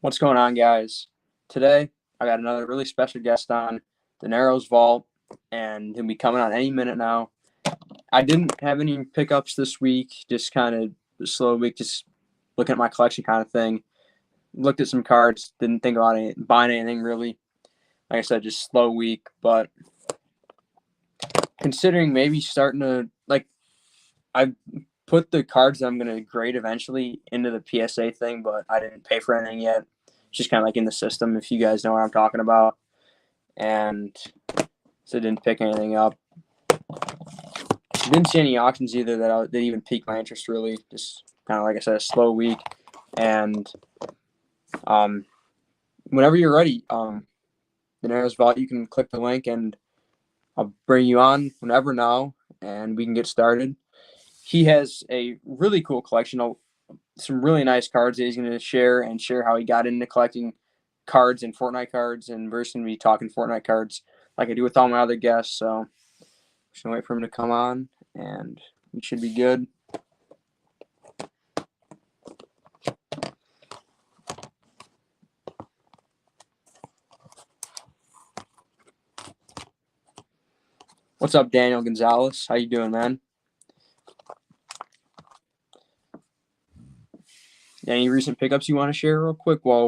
What's going on, guys? Today, I got another really special guest on, Denaros Vault, and he'll be coming on any minute now. I didn't have any pickups this week, just kind of a slow week, just looking at my collection kind of thing. Looked at some cards, didn't think about buying anything really. Like I said, just slow week, but considering maybe starting to, I put the cards that I'm going to grade eventually into the PSA thing, but I didn't pay for anything yet. It's just kind of like in the system, if you guys know what I'm talking about. And so I didn't pick anything up. Didn't see any auctions either that even piqued my interest really. Just kind of, like I said, a slow week. And whenever you're ready, the Denaros Vault, you can click the link and I'll bring you on whenever now, and we can get started. He has a really cool collection of some really nice cards that he's going to share how he got into collecting cards and Fortnite cards, and we're just going to be talking Fortnite cards like I do with all my other guests. So just going to wait for him to come on, and we should be good. What's up, Daniel Gonzalez? How you doing, man? Any recent pickups you want to share real quick while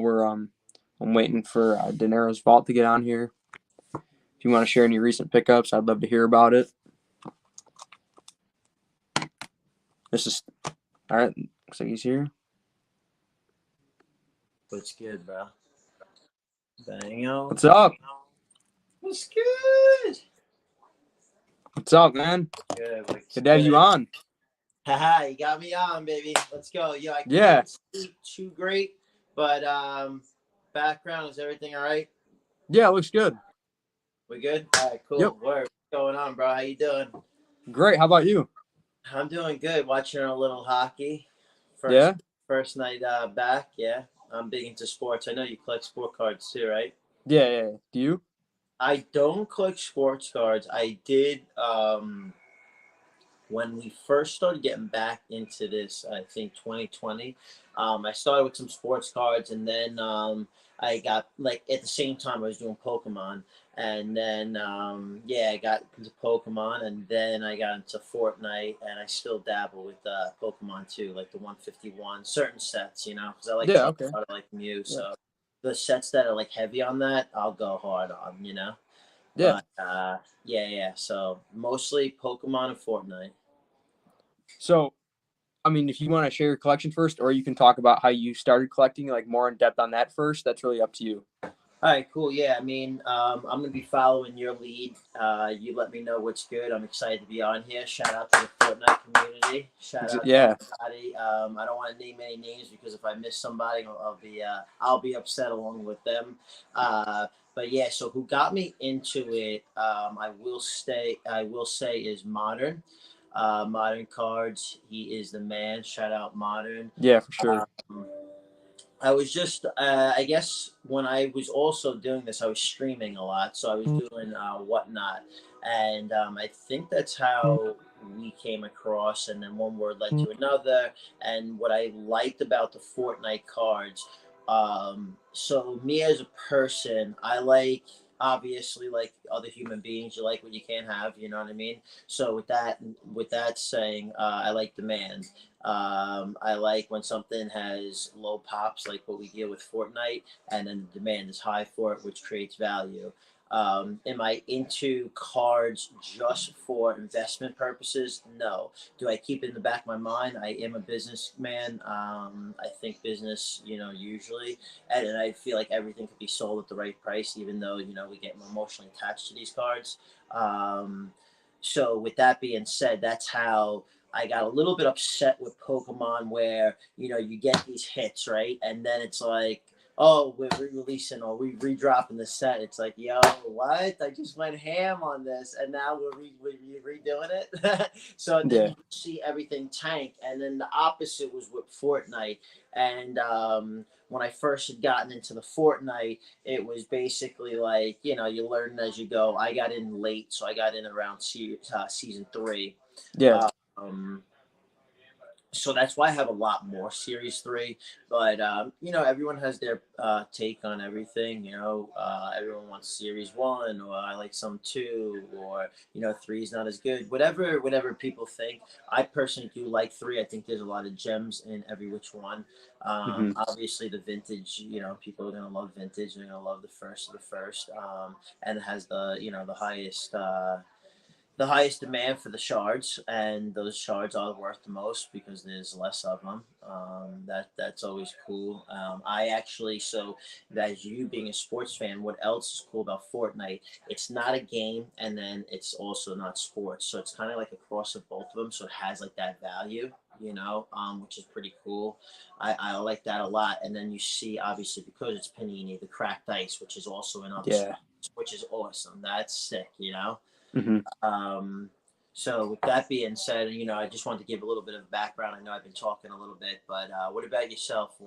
I'm waiting for Denaros Vault to get on here? If you want to share any recent pickups, I'd love to hear about it. This is all right. Looks like he's here. What's good, bro? Bango. What's up? What's good? What's up, man? Good. Good to have you on. Haha, you got me on, baby. Let's go. Yo, I Yeah. can't speak too great, but background, is everything all right? Yeah, it looks good. We good? All right, cool. Yep. What's going on, bro? How you doing? Great. How about you? I'm doing good. Watching a little hockey. Yeah. First night back. Yeah, I'm big into sports. I know you collect sport cards too, right? Yeah. Do you? I don't collect sports cards. I did when we first started getting back into this, I think 2020, I started with some sports cards, and then I got, like, at the same time I was doing Pokemon, and then I got into Pokemon, and then I got into Fortnite, and I still dabble with Pokemon too, like the 151 certain sets, because I like Okay. I like Mew, so the sets that are like heavy on that, I'll go hard on. Yeah. But so mostly Pokemon and Fortnite. So, I mean, if you want to share your collection first, or you can talk about how you started collecting, like more in depth on that first. That's really up to you. All right, cool. Yeah, I mean, I'm gonna be following your lead. You let me know what's good. I'm excited to be on here. Shout out to the Fortnite community. Shout out Yeah. to everybody. I don't want to name any names because if I miss somebody, I'll be upset along with them. But yeah, so who got me into it? I will say is Modern. Modern Cards. He is the man. Shout out Modern. Yeah, for sure. I was just, I guess when I was also doing this, I was streaming a lot. So I was doing Whatnot. And I think that's how we came across. And then one word led to another. And what I liked about the Fortnite cards, so me as a person, I like, obviously, like other human beings, you like what you can't have, you know what I mean? So with that saying, I like demand. I like when something has low pops, like what we deal with Fortnite, and then the demand is high for it, which creates value. Am I into cards just for investment purposes? No. Do I keep it in the back of my mind? I am a businessman. I think business, usually, and I feel like everything could be sold at the right price, even though, we get emotionally attached to these cards. So with that being said, that's how I got a little bit upset with Pokemon where, you get these hits, right? And then it's like, oh, we're re-releasing or we redropping the set. It's like, yo, what? I just went ham on this and now we're redoing it. So then you see everything tank. And then the opposite was with Fortnite. And when I first had gotten into the Fortnite, it was basically like, you learn as you go. I got in late, so I got in around season 3. Yeah. Um, So that's why I have a lot more Series 3. But, everyone has their take on everything. Everyone wants Series 1, or I like some 2, or, 3 is not as good. Whatever people think. I personally do like 3. I think there's a lot of gems in every which one. Hmm. Obviously, the vintage, people are going to love vintage. They're going to love the first of the first. And it has the highest demand for the shards, and those shards are worth the most because there's less of them. That's always cool. I actually, so as you being a sports fan, what else is cool about Fortnite? It's not a game, and then it's also not sports, so it's kind of like a cross of both of them. So it has like that value, which is pretty cool. I like that a lot. And then you see, obviously, because it's Panini, the cracked ice, which is also in other Yeah. sports, which is awesome. That's sick. Hmm. Um, so with that being said, I just wanted to give a little bit of background. I know I've been talking a little bit, but what about yourself?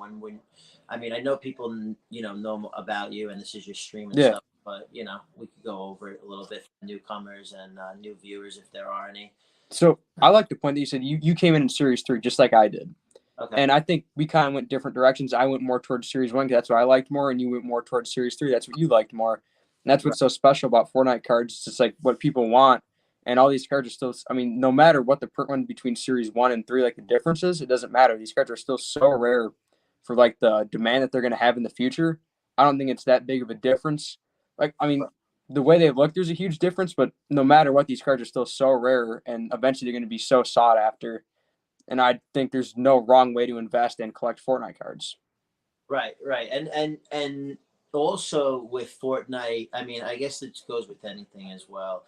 I mean, I know people, know about you, and this is your stream and Yeah. stuff, but we could go over it a little bit for newcomers and new viewers if there are any. So I like the point that you said you came in Series 3 just like I did. Okay. And I think we kind of went different directions. I went more towards Series 1 because that's what I liked more, and you went more towards Series 3. That's what you liked more. And that's Right. what's so special about Fortnite cards. It's just like what people want. And all these cards are still, I mean, no matter what the print one between Series 1 and 3, like the differences, it doesn't matter. These cards are still so rare for like the demand that they're going to have in the future. I don't think it's that big of a difference. Like, I mean, the way they look, there's a huge difference, but no matter what, these cards are still so rare, and eventually they're going to be so sought after. And I think there's no wrong way to invest and collect Fortnite cards. Right, right, and also with Fortnite, I mean, I guess it goes with anything as well.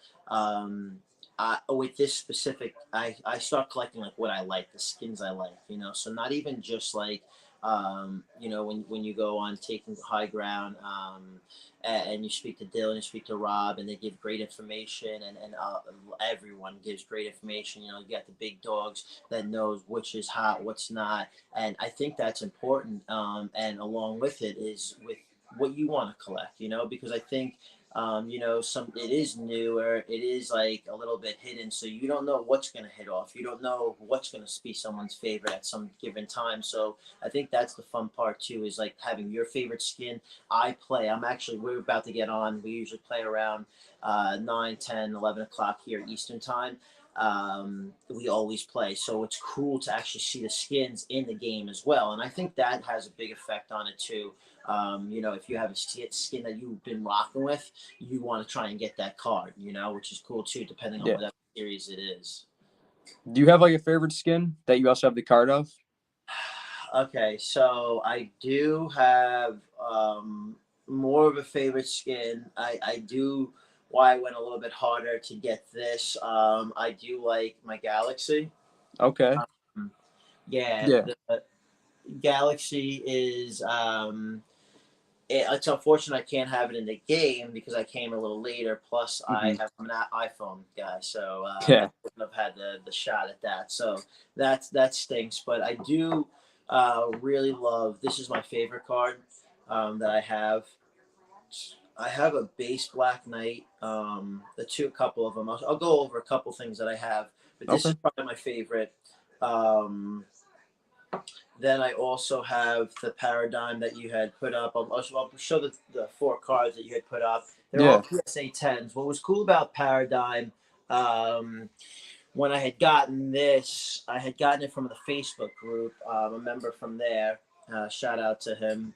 With this specific, I start collecting like what I like, the skins I like, So not even just like, when you go on taking high ground, and you speak to Dylan, you speak to Rob, and they give great information, and everyone gives great information. You got the big dogs that knows which is hot, what's not, and I think that's important. And along with it is with what you want to collect, because I think some it is newer, it is like a little bit hidden, so you don't know what's going to hit off, you don't know what's going to be someone's favorite at some given time. So I think that's the fun part too, is like having your favorite skin. We're about to get on, we usually play around 9, 10, 11 o'clock here Eastern time. We always play, so it's cool to actually see the skins in the game as well, and I think that has a big effect on it too. If you have a skin that you've been rocking with, you want to try and get that card, which is cool too, depending on Yeah. whatever series it is. Do you have like a favorite skin that you also have the card of? Okay, so I do have more of a favorite skin. I do. Why I went a little bit harder to get this. I do like my Galaxy. Okay. Um, yeah, Yeah. the Galaxy is. It's unfortunate I can't have it in the game because I came a little later. Plus, Hmm. I'm an iPhone guy, so I Yeah. wouldn't have had the shot at that. So that stinks. But I do really love. This is my favorite card that I have. I have a base Black Knight. A couple of them. I'll go over a couple things that I have, but this is Okay. probably my favorite. Um, then I also have the paradigm that you had put up. I'll show the 4 cards that you had put up. They're all Yeah. PSA 10s. What was cool about paradigm, um, when I had gotten this, I had gotten it from the Facebook group, a member from there. Shout out to him.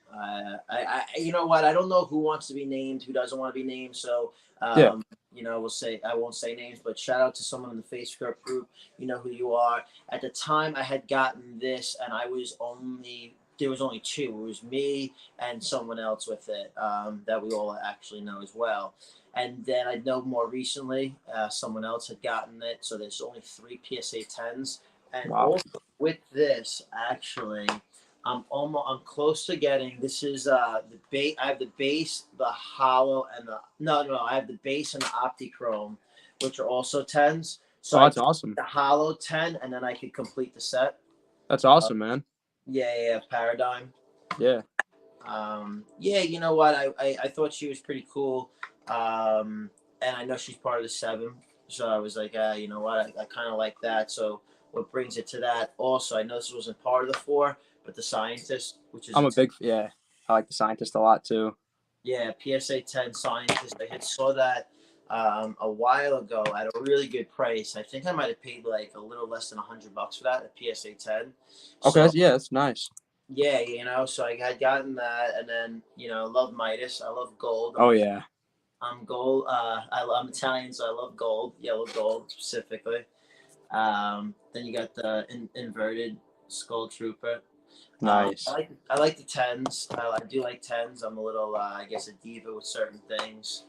You know what? I don't know who wants to be named, who doesn't want to be named. So, Yeah. we'll say I won't say names, but shout out to someone in the Facebook group. You know who you are. At the time, I had gotten this, and there was only 2. It was me and someone else with it, that we all actually know as well. And then I know more recently, someone else had gotten it, so there's only 3 PSA 10s. And Wow. also with this, actually, I'm close to getting. This is the base. I have the base, the hollow, and the no. I have the base and the Optichrome, which are also 10s. So Oh, I that's get awesome. the hollow 10, and then I could complete the set. That's Uh, awesome, man. yeah, Paradigm. Yeah. Yeah, you know what? I thought she was pretty cool. And I know she's part of the 7. So I was like, you know what? I kind of like that. So what brings it to that. Also, I know this wasn't part of the four, but the scientist, which is I'm a a big yeah. I like the scientist a lot too. yeah, PSA 10 scientist. I had saw that a while ago at a really good price. I think I might have paid like a little less than $100 for that at PSA 10. Okay, So yeah, that's nice. yeah, so I had gotten that, and then I love Midas. I love gold. Oh yeah, I'm gold. I'm Italian, so I love gold, yellow gold specifically. Then you got the inverted skull trooper. nice. I like the tens. I do like tens. I'm a little, I guess, a diva with certain things,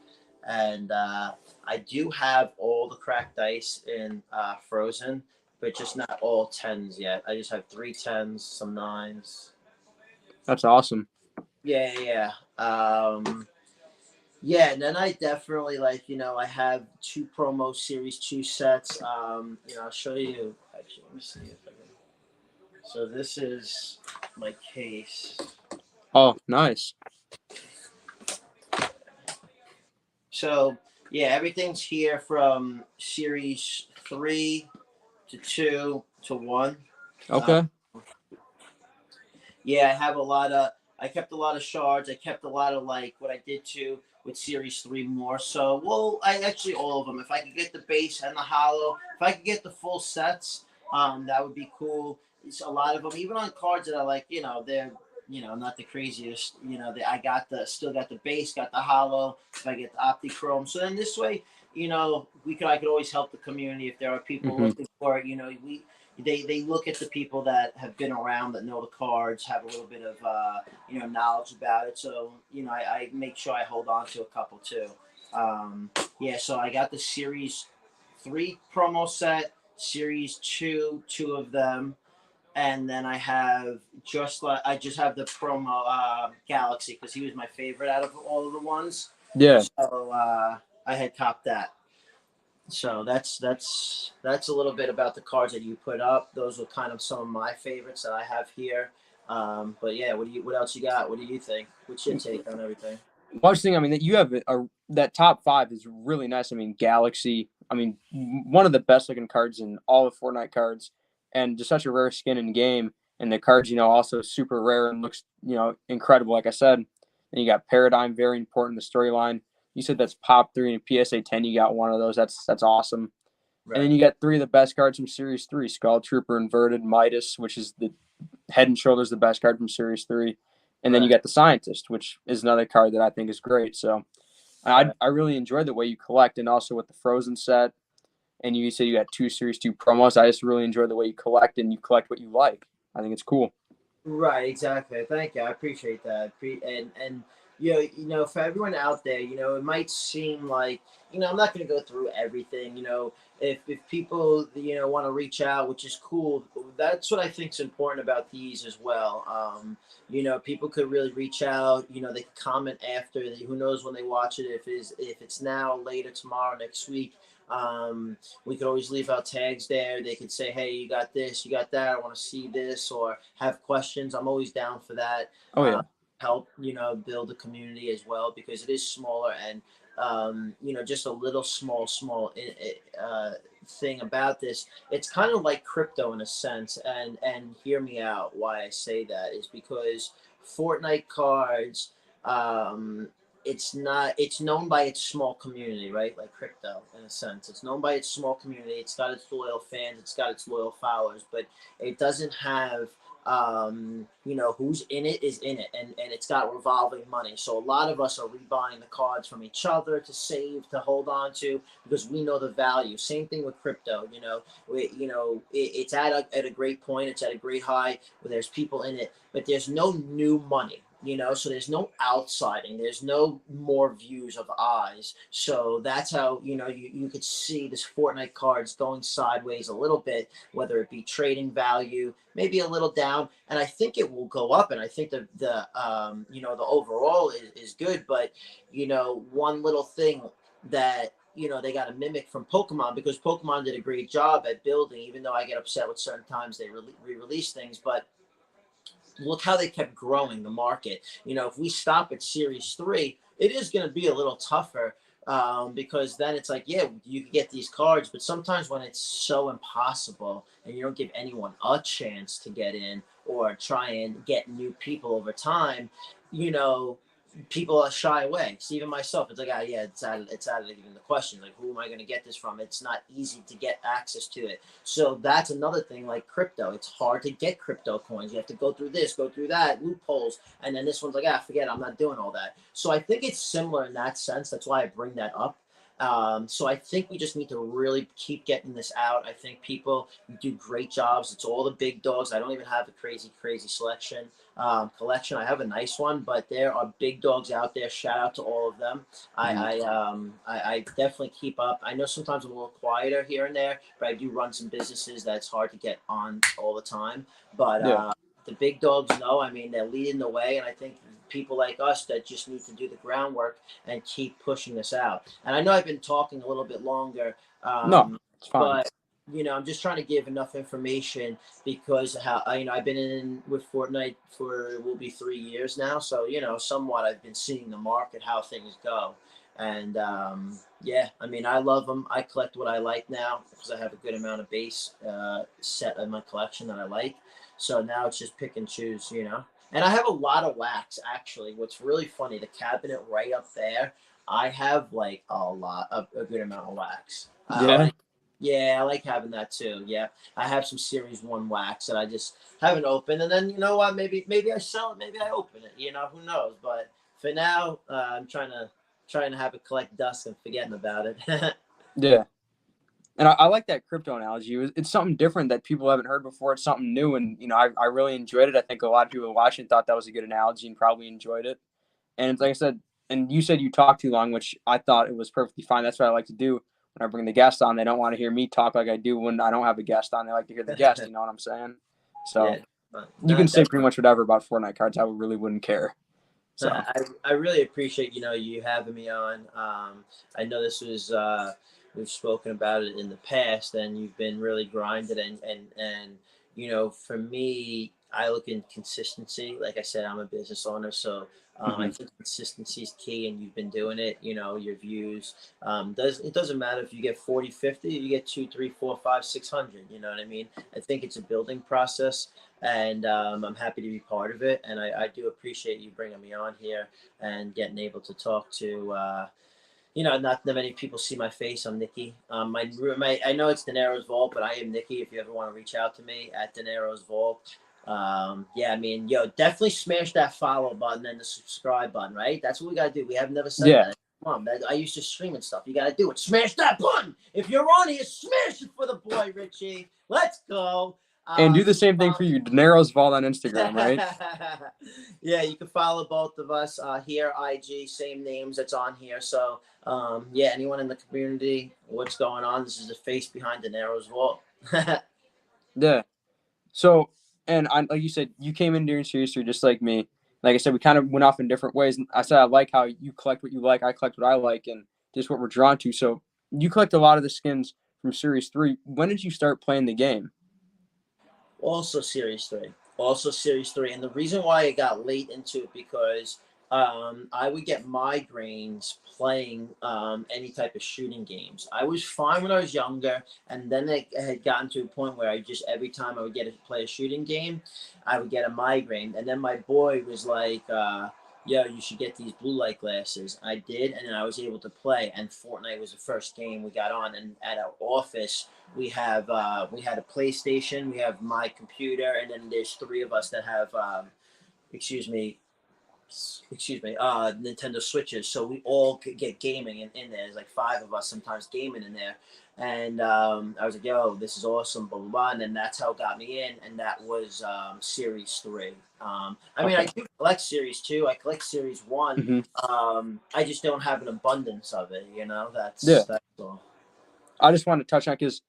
and I do have all the cracked dice in Frozen, but just not all tens yet. I just have three tens, some nines. That's awesome. Yeah, yeah. Yeah, and then I definitely I have two promo series, two sets. I'll show you. Actually, let me see if I can. So this is my case. Oh, nice. So yeah, everything's here from series 3 to 2 to 1. Uh, Okay. yeah, I have a lot of. I kept a lot of shards. I kept a lot of like what I did too with series 3 more. So well, I actually all of them. If I could get the base and the hollow, if I could get the full sets, that would be cool. It's a lot of them, even on cards that I like. They're not the craziest. I got the still got the base, got the hollow. If I get the Optichrome, so then this way, I could always help the community if there are people Hmm. looking for it. They look at the people that have been around that know the cards, have a little bit of knowledge about it. So I make sure I hold on to a couple too. Yeah, so I got the series 3 promo set, series 2, two of them, and then I just have the promo Galaxy because he was my favorite out of all of the ones. Yeah. So I had copped that. So that's a little bit about the cards that you put up. Those are kind of some of my favorites that I have here. But yeah, what else you got? What do you think? What's your take on everything? One thing, I mean, that you have that top five is really nice. I mean, Galaxy. I mean, one of the best looking cards in all of Fortnite cards, and just such a rare skin in game. And the cards, also super rare and looks, incredible. Like I said, then you got Paradigm, very important in the storyline. You said that's pop three and PSA 10. You got one of those. That's awesome. And then Right. you got three of the best cards from Series 3, Skull Trooper, Inverted, Midas, which is the head and shoulders the best card from Series 3. And then you Right. got the Scientist, which is another card that I think is great. So I, Right. I really enjoyed the way you collect, and also with the Frozen set. And you said you got two Series 2 promos. I just really enjoy the way you collect, and you collect what you like. I think it's cool. Right, exactly. Thank you. I appreciate that. And for everyone out there, it might seem like, I'm not going to go through everything. If people want to reach out, which is cool, that's what I think is important about these as well. People could really reach out. They could comment after. Who knows when they watch it? If it's now, later, tomorrow, next week. We could always leave our tags there. They could say, hey, you got this, you got that, I want to see this, or have questions. I'm always down for that. Oh, uh, yeah. Help build a community as well, because it is smaller, and just a little small thing about this. It's kind of like crypto in a sense, and hear me out. Why I say that is because Fortnite cards, it's not it's known by its small community, right? Like crypto in a sense, it's known by its small community. It's got its loyal fans, it's got its loyal followers, but it doesn't have who's in it is in it, and it's got revolving money. So a lot of us are rebuying the cards from each other to save, to hold on to, because we know the value. Same thing with crypto. It's at a great point, it's at a great high where there's people in it, but there's no new money. So there's no outsiding, there's no more views of eyes. So that's how you could see this Fortnite cards going sideways a little bit, whether it be trading value, maybe a little down, and I think it will go up. And I think the overall is good, but one little thing that they got to mimic from Pokemon, because Pokemon did a great job at building, even though I get upset with certain times they re-release things, but look how they kept growing the market. If we stop at Series 3, it is going to be a little tougher because then it's like, yeah, you can get these cards, but sometimes when it's so impossible and you don't give anyone a chance to get in or try and get new people over time, you know, people are shy away. So even myself, it's like, ah, yeah, it's out of even the question. Like, who am I going to get this from? It's not easy to get access to it. So that's another thing. Like crypto, it's hard to get crypto coins. You have to go through this, go through that, loopholes, and then this one's like, ah, forget it, I'm not doing all that. So I think it's similar in that sense. That's why I bring that up. So I think we just need to really keep getting this out. I think people do great jobs. It's all the big dogs. I don't even have a crazy selection collection. I have a nice one, but there are big dogs out there. Shout out to all of them. Mhm. I definitely keep up. I know sometimes I'm a little quieter here and there, but I do run some businesses that's hard to get on all the time. But Yeah. the big dogs know. I mean, they're leading the way, and I think people like us that just need to do the groundwork and keep pushing this out. And I know I've been talking a little bit longer, No, it's fine. but I'm just trying to give enough information because how I've been in with Fortnite for will be 3 years now, so somewhat I've been seeing the market, how things go, and yeah, I mean I love them. I collect what I like now because I have a good amount of base set in my collection that I like. So now it's just pick and choose. And I have a lot of wax actually. What's really funny, the cabinet right up there, I have like a good amount of wax. I Yeah. like, yeah, I like having that too. Yeah, I have some Series One wax that I just haven't opened, and then you know what? Maybe I sell it, maybe I open it. Who knows? But for now, I'm trying to have it collect dust and forgetting about it. Yeah. And I like that crypto analogy. It's something different that people haven't heard before. It's something new, and I really enjoyed it. I think a lot of people watching thought that was a good analogy and probably enjoyed it. And it's like I said, and you said you talked too long, which I thought it was perfectly fine. That's what I like to do when I bring the guest on. They don't want to hear me talk like I do when I don't have a guest on. They like to hear the guest. You know what I'm saying? Yeah, So you can not say that. pretty much whatever about Fortnite cards. I really wouldn't care. So I really appreciate you having me on. I know this was we've spoken about it in the past, and you've been really grinded and for me, I look in consistency. Like I said, I'm a business owner, so I mhm. think consistency is key, and you've been doing it. Your views doesn't matter if you get 40, 50, you get 2, 3, 4, 5, 600. You know what I mean? I think it's a building process, and I'm happy to be part of it. And I do appreciate you bringing me on here and getting able to talk to. Not that many people see my face. I'm Nikki. I know it's Denaros Vault, but I am Nikki. If you ever want to reach out to me at Denaros Vault. Yeah, I mean, definitely smash that follow button and the subscribe button, right? That's what we gotta do. We have never said Yeah. that. Mom, I used to stream and stuff. You gotta do it. Smash that button. If you're on here, smash it for the boy Richie. Let's go. And do You the same thing for you, Denaros Vault on Instagram, right? Yeah, you can follow both of us here, IG, same names that's on here. So, yeah, anyone in the community, what's going on? This is the face behind Denaros Vault. Yeah. So, and like you said, you came in during Series 3 just like me. Like I said, we kind of went off in different ways. And I said I like how you collect what you like, I collect what I like, and just what we're drawn to. So you collect a lot of the skins from Series 3. When did you start playing the game? Also Series 3. Also Series 3. And the reason why I got late into it because I would get migraines playing any type of shooting games. I was fine when I was younger, and then it had gotten to a point where I just every time I would get to play a shooting game, I would get a migraine. And then my boy was like, "Yo, you should get these blue light glasses." I did, and then I was able to play. And Fortnite was the first game we got on. And at our office, we had a PlayStation, we have my computer, and then there's three of us that have excuse me Nintendo Switches. So we all could get gaming in there. There's like five of us sometimes gaming in there. And I was like, yo, this is awesome, blah, blah, blah. And then that's how it got me in. And that was Series 3. I mean, I Okay. do collect Series 2. I collect Series 1. hmm I just don't have an abundance of it, Yeah. That's all. I just wanted to touch on because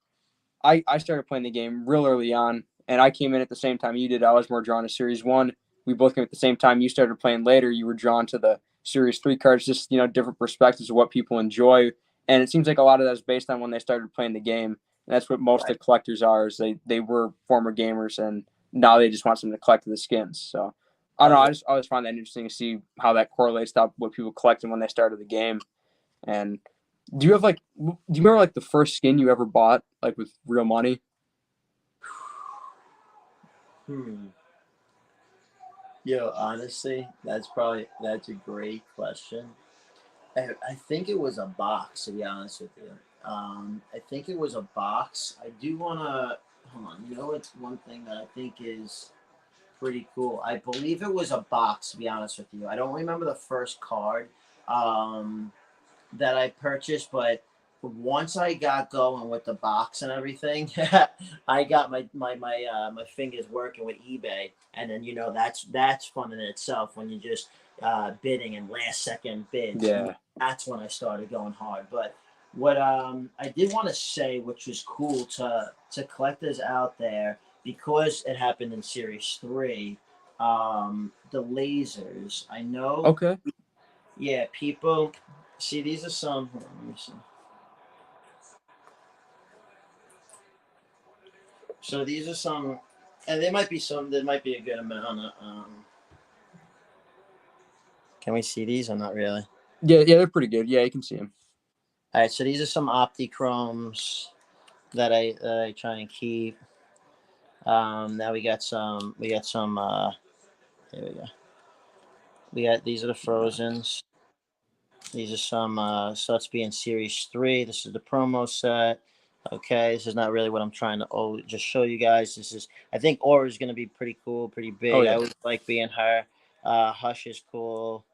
I started playing the game real early on, and I came in at the same time you did. I was more drawn to Series 1. We both came at the same time. You started playing later. You were drawn to the Series 3 cards, just, different perspectives of what people enjoy. And it seems like a lot of that is based on when they started playing the game. And that's what most of Right. the collectors are, is they were former gamers, and now they just want something to collect the skins. So I Oh, don't know. yeah. I just always find that interesting to see how that correlates to what people collected when they started the game. And do you remember like the first skin you ever bought like with real money? Hmm. Honestly, that's a great question. I think it was a box, to be honest with you. I think it was a box. I do want to hold on. You know, it's one thing that I think is pretty cool. I believe it was a box, to be honest with you. I don't remember the first card um, that I purchased, but once I got going with the box and everything, I got my fingers working with eBay, and then that's fun in itself when you just bidding and last second bids. Yeah. That's when I started going hard. But what I did want to say, which was cool to collectors out there, because it happened in Series 3, the lasers. I know, Okay. yeah, people see these are some. Hold on, let me see. So these are some, and there might be some. There might be a good amount of. Can we see these? Or not really. Yeah, yeah, they're pretty good. Yeah, you can see them. All right, so these are some Optichromes that I try and keep. Now we got some. We got some. Here we go. We got these are the Frozens. These are some sets being Series 3. This is the promo set. Okay, this is not really what I'm trying to just show you guys. This is, I think Aura is going to be pretty cool, pretty Oh big. I yeah. always like being her. Hush is cool.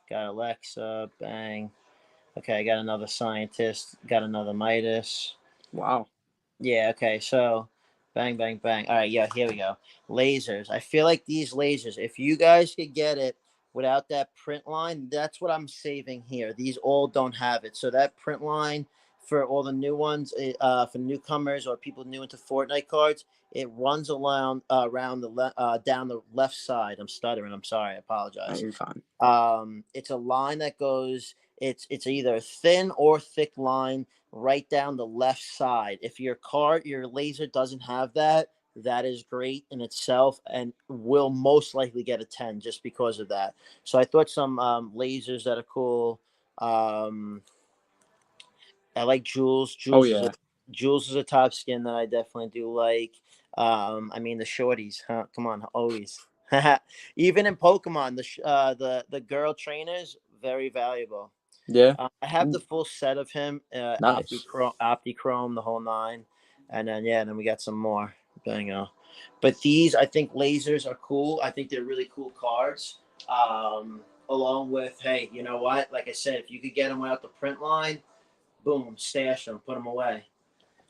Got Alexa, bang. Okay, I got another Scientist. Got another Midas. Wow. Yeah, okay, so bang, bang, bang. All right, yeah, here we go. Lasers. I feel like these lasers, if you guys could get it without that print line, that's what I'm saving here. These all don't have it. So that print line for all the new ones, for newcomers or people new into Fortnite cards, it runs around down the left side. I'm stuttering. I'm sorry. I Oh, apologize. you're fine. It's a line that goes. It's either a thin or thick line right down the left side. If your laser doesn't have that, that is great in itself and will most likely get a 10 just because of that. So I thought some lasers that are cool. Um, I like Jules. Oh yeah. Jules is a top skin that I definitely do like. I mean the shorties, huh? Come on, always. Even in Pokemon, the girl trainers very valuable. Yeah. I have the Ooh, full set of him, nice. Optichrome, the whole nine, and then we got some more. Bingo. But these, I think, lasers are cool. I think they're really cool cards. Along with, hey, you know what? Like I said, if you could get them without the print line, boom, stash them, put them away,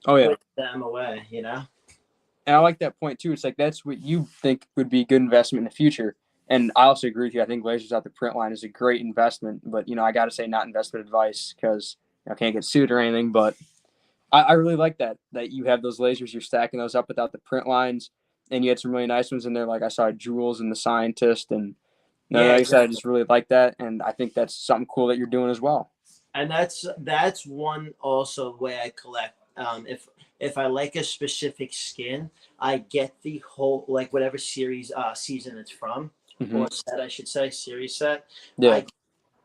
Oh yeah. put them away. And I like that point too. It's like that's what you think would be a good investment in the future. And I also agree with you. I think lasers out the print line is a great investment. But I got to say, not investment advice because I can't get sued or anything. But I really like that you have those lasers. You're stacking those up without the print lines, and you had some really nice ones in there. Like I saw Jules and the Scientist, and Yeah, like I said, I exactly. just really like that, and I think that's something cool that you're doing as well. And that's one also way I collect. If I like a specific skin, I get the whole, like, whatever series season it's from, Hmm. or set, I should say, series set. Yeah. I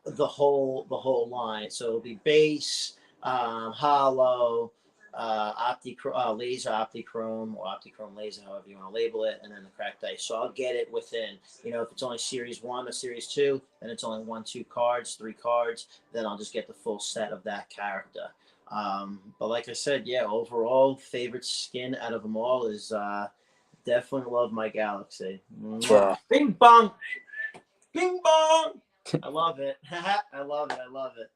the whole line. So it'll be base, hollow, laser optichrome or optichrome laser, however you want to label it, and then the cracked ice. So I'll get it within. If it's only series 1 or series 2, then it's only 1, 2 cards, 3 cards. Then I'll just get the full set of that character. But like I said, yeah, overall favorite skin out of them all is definitely love my Galaxy. Mwah. Yeah. Bing bong. Bing bong. I love it. I love it. I love it.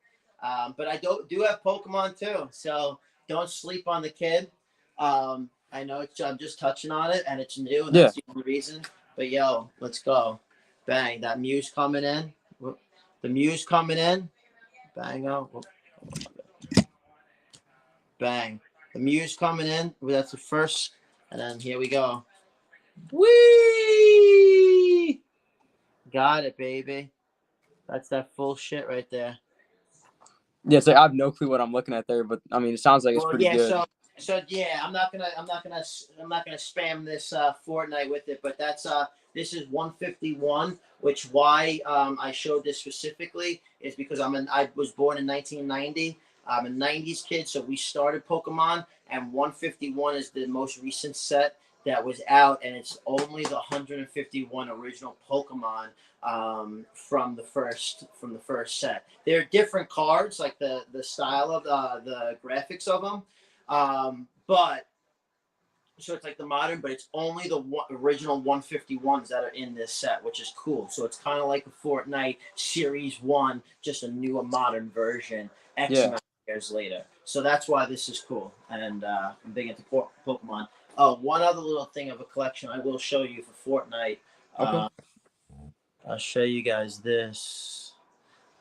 But I do have Pokemon too, so don't sleep on the kid. I know I'm just touching on it, and it's new, and Yeah. that's the only reason. But yo, let's go. Bang! That Muse coming in. The Muse coming in. Bang! Oh, bang! The Muse coming in. That's the first, and then here we go. Whee! Got it, baby. That's that full shit right there. Yeah. So I have no clue what I'm looking at there, but I mean, it sounds like it's Well, pretty yeah. good. So yeah, I'm not gonna spam this Fortnite with it, but This is 151, which why I showed this specifically is because I was born in 1990. I'm a 90s kid, so we started Pokemon, and 151 is the most recent set that was out, and it's only the 151 original Pokemon from the first set. There are different cards, like the style of the graphics of them, but so it's like the modern, but it's only the original 151s that are in this set, which is cool. So it's kind of like a Fortnite Series 1, just a newer modern version X Yeah. amount of years later. So that's why this is cool. And I'm big into Pokemon. Oh, one other little thing of a collection I will show you for Fortnite. Okay. I'll show you guys this.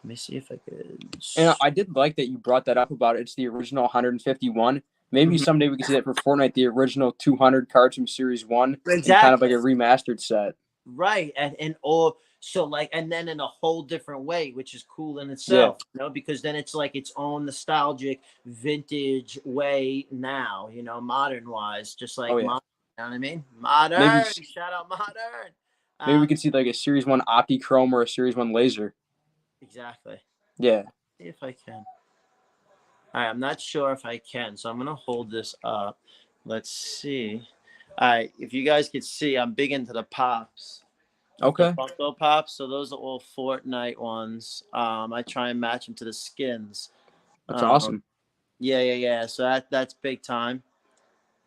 Let me see if I could. And I did like that you brought that up about it. It's the original 151. Maybe Mhm. someday we can see that for Fortnite, the original 200 cards from Series 1 in kind of like Exactly. a remastered set. Right. And or so like and then in a whole different way, which is cool in Yeah. itself, because then it's like its own nostalgic vintage way now, modern wise, just Oh, like yeah. modern, you know what I mean? Maybe Modern, shout out modern. maybe we Um could see like a Series 1 Optichrome or a Series 1 Laser. exactly. Yeah. See if I can. All right, I'm not sure if I can, so I'm gonna hold this up. Let's see. All right, if you guys could see, I'm big into the pops. The Okay. Funko Pops. So those are all Fortnite ones. I try and match them to the skins. That's Um, awesome. yeah. So that's big time.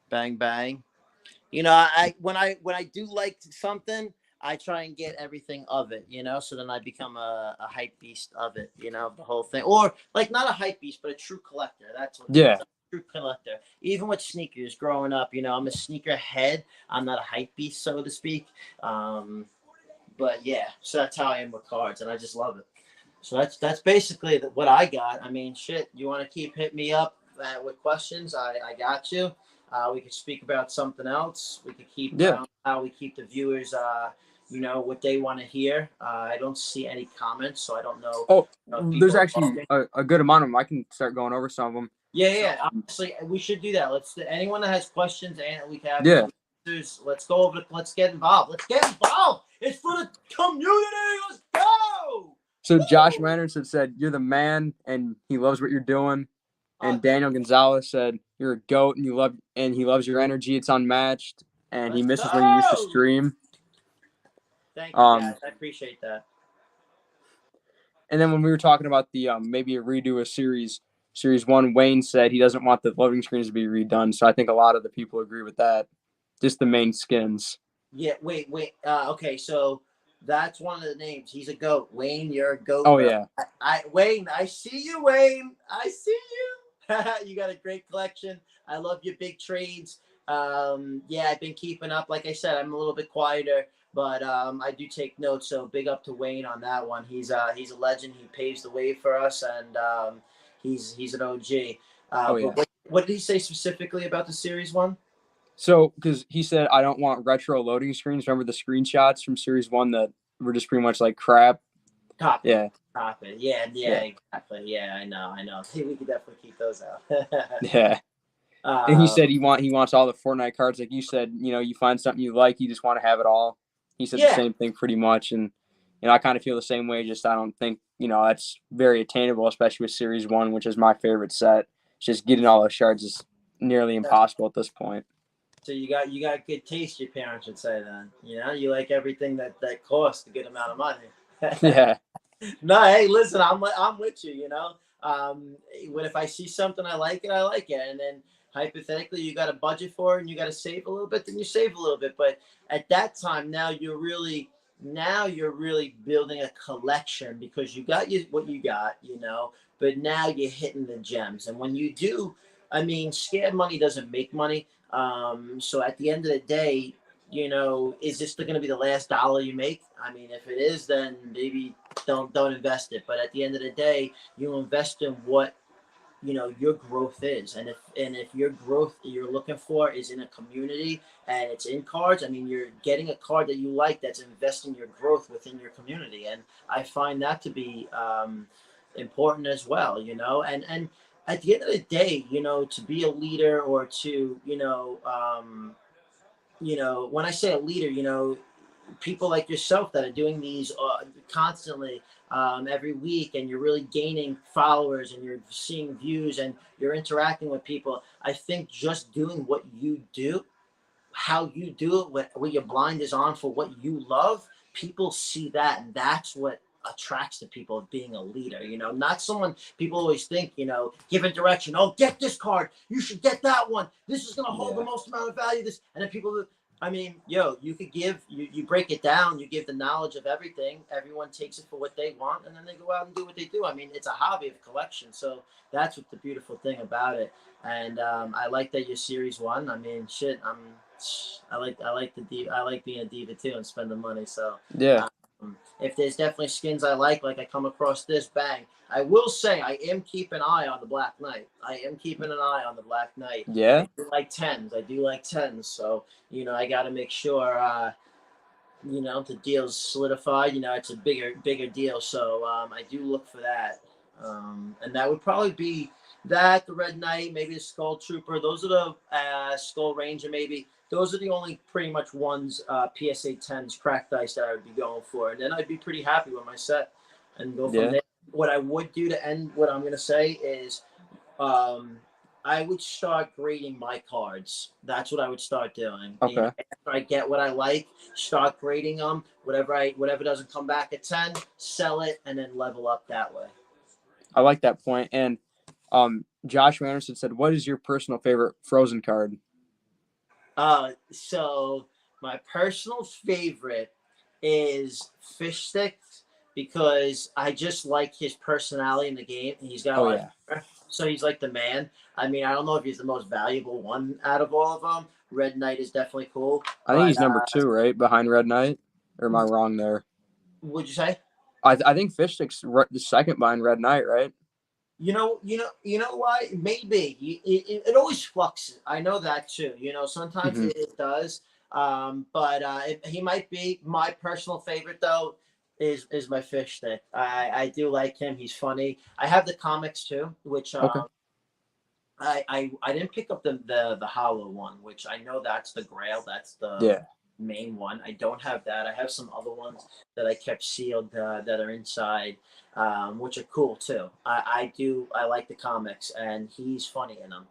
Bang bang. I when I do like something, I try and get everything of it. So then I become a hype beast of it. The whole thing, or like not a hype beast, but a true collector. That's what it Yeah. is. True collector. Even with sneakers, growing up, I'm a sneaker head. I'm not a hype beast, so to speak. But yeah, so that's how I am with cards, and I just love it. So that's basically what I got. I mean, shit. You want to keep hitting me up with questions? I got you. We could speak about something else. We could keep. I Yeah. don't know how we keep the viewers. What they want to hear. I don't see any comments, so I don't know Oh, if there's people are actually talking. a good amount of them. I can start going over some of them. Yeah. Honestly, we should do that. Let's. Anyone that has questions and we have Yeah. answers, let's go over. Let's get involved. Let's get involved. It's for the community. Let's go. So Josh Woo! Randerson said, "You're the man," and he loves what you're doing. Oh, And Daniel Gonzalez said, "You're a goat, and he loves your energy. It's unmatched, and he let's misses when you used to go. stream." Thank you, guys. Um, I appreciate that. and then when we were talking about the maybe a redo of series 1, Wayne said he doesn't want the loading screens to be redone. So I think a lot of the people agree with that. Just the main skins. Yeah, wait. Okay, so that's one of the names. He's a goat. Wayne, you're a goat, Oh bro. yeah, Wayne, I see you, Wayne. I see you. You got a great collection. I love your big trades. Yeah, I've been keeping up. Like I said, I'm a little bit quieter, but I do take notes. So big up to Wayne on that one. He's a legend. He paves the way for us, and he's an OG. oh But yeah. what did he say specifically about the series one? So because he said I don't want retro loading screens. Remember the screenshots from series 1 that were just pretty much like crap. Copy. Yeah, Copy. Yeah, yeah, exactly. Yeah, I know. We could definitely keep those out. yeah. And he um, said he wants all the Fortnite cards. Like you said, you find something you like, you just want to have it all. He said the yeah, same thing pretty much, and I kind of feel the same way. Just I don't think that's very attainable, especially with Series 1, which is my favorite set. Just getting all those shards is nearly impossible at this point. so you got good taste. Your parents would say then. You like everything that costs a good amount of money. Yeah, No, hey, listen, I'm with you. When if I see something I like it, and then hypothetically you got a budget for it and you got to save a little bit, then you save a little bit. But at that time, now you're really building a collection because you got what you got, But now you're hitting the gems, and when you do, I mean, scared money doesn't make money. So at the end of the day, is this going to be the last dollar you make? I mean, if it is, then maybe don't invest it. But at the end of the day, you invest in what your growth is, and if your growth you're looking for is in a community and it's in cards, I mean, you're getting a card that you like that's investing your growth within your community, and I find that to be important as well. And at the end of the day, to be a leader or to when I say a leader, people like yourself that are doing these constantly every week, and you're really gaining followers and you're seeing views and you're interacting with people. I think just doing what you do, how you do it, what your blind is on for what you love, people see that, and that's what attracts to people of being a leader. Not someone people always think, giving direction. Oh, get this card. You should get that one. This is gonna hold the Yeah. most amount of value. This, and then people. I mean, you could give you break it down. You give the knowledge of everything. Everyone takes it for what they want, and then they go out and do what they do. I mean, it's a hobby of collection, so that's what the beautiful thing about it. And I like that you're series one. I mean, shit, I like being a diva too and spending money. So Yeah. if there's definitely skins I like I come across this, bang. I will say I am keeping an eye on the Black Knight. I am keeping an eye on the Black Knight. Yeah. I do like tens. I do like tens. So I got to make sure the deal's solidified. It's a bigger deal. So I do look for that. And that would probably be that, the Red Knight, maybe the Skull Trooper. Those are the Skull Ranger, maybe. Those are the only pretty much ones, PSA 10s, cracked ice that I would be going for. And then I'd be pretty happy with my set and go from Yeah. there. What I would do to end what I'm going to say is um, I would start grading my cards. That's what I would start doing. Okay. After I get what I like, start grading them. Whatever doesn't come back at 10, sell it, and then level up that way. I like that point. And Josh Anderson said, "What is your personal favorite Frozen card?" So my personal favorite is Fish Sticks because I just like his personality in the game. He's got a Oh lot yeah. of, so he's like the man. I mean, I don't know if he's the most valuable one out of all of them. Red Knight is definitely cool, I think but he's number 2, right behind Red Knight. Or am I wrong there? would you say? I think Fish Stick's the second behind Red Knight, right? You know why? Maybe it always fluxes. I know that too. Sometimes Mm-hmm. it does. But he might be my personal favorite though. Is my Fish Stick. I do like him. He's funny. I have the comics too, which Okay. I didn't pick up the hollow one, which I know that's the Grail. That's the Yeah. main one. I don't have that. I have some other ones that I kept sealed that are inside, which are cool too. I like the comics, and he's funny in them.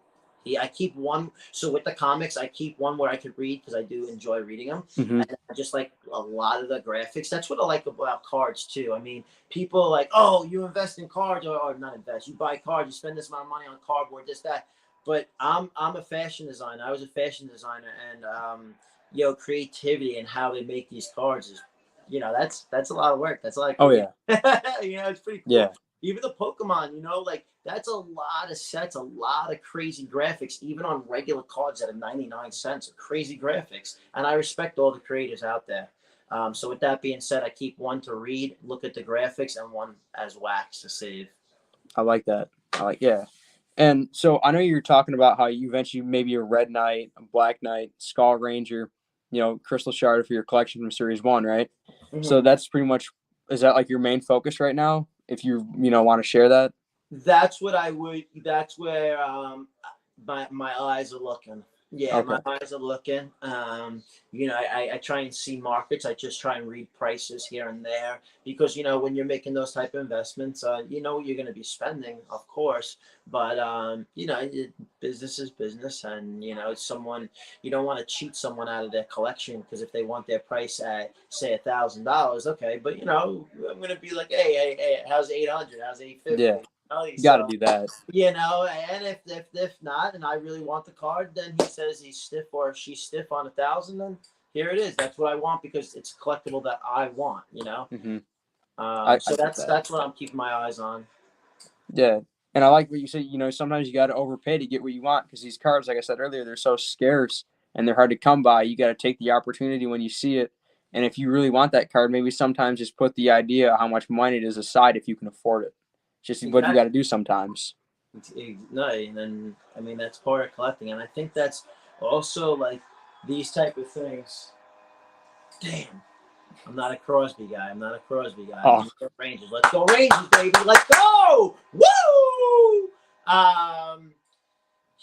I keep one. So with the comics, I keep one where I could read because I do enjoy reading them, Mm-hmm. and I just like a lot of the graphics. That's what I like about cards too. I mean, people are like, oh, you invest in cards, or not invest. You buy cards. You spend this amount of money on cardboard, this that. But I'm a fashion designer. I was a fashion designer, and creativity and how they make these cards is, that's a lot of work. That's a lot of Oh creativity. yeah. It's pretty Yeah. cool. Even the Pokemon, like that's a lot of sets, a lot of crazy graphics, even on regular cards that are 99 cents, crazy graphics. And I respect all the creators out there. So with that being said, I keep one to read, look at the graphics, and one as wax to save. I like that. Yeah. And so I know you're talking about how you eventually maybe a Red Knight, a Black Knight, Skull Ranger, Crystal Shard for your collection from Series 1, right? Mm-hmm. So that's pretty much, is that like your main focus right now? If you want to share that? That's what I would. That's where my eyes are looking. Yeah, Okay. my eyes are looking. I try and see markets. I just try and read prices here and there because when you're making those type of investments, you know what you're going to be spending, of course. But business is business, and it's someone you don't want to cheat someone out of their collection because if they want their price at say $1,000, okay, but I'm going to be like, hey, how's 800? How's 850? Yeah. You got to So do that. and if not, and I really want the card, then he says he's stiff or she's stiff on 1,000. Then here it is. That's what I want because it's a collectible that I want. Mm-hmm. So I get that. that's what I'm keeping my eyes on. Yeah. And I like what you said, sometimes you got to overpay to get what you want because these cards, like I said earlier, they're so scarce and they're hard to come by. You got to take the opportunity when you see it. And if you really want that card, maybe sometimes just put the idea of how much money it is aside if you can afford it. It's just what you got Exactly. to do sometimes. No, and then I mean that's part of collecting, and I think that's also like these type of things. Damn, I'm not a Crosby guy. I'm not a Crosby guy. Oh, I'm a Rangers. Let's go Rangers, baby. Let's go. Woo!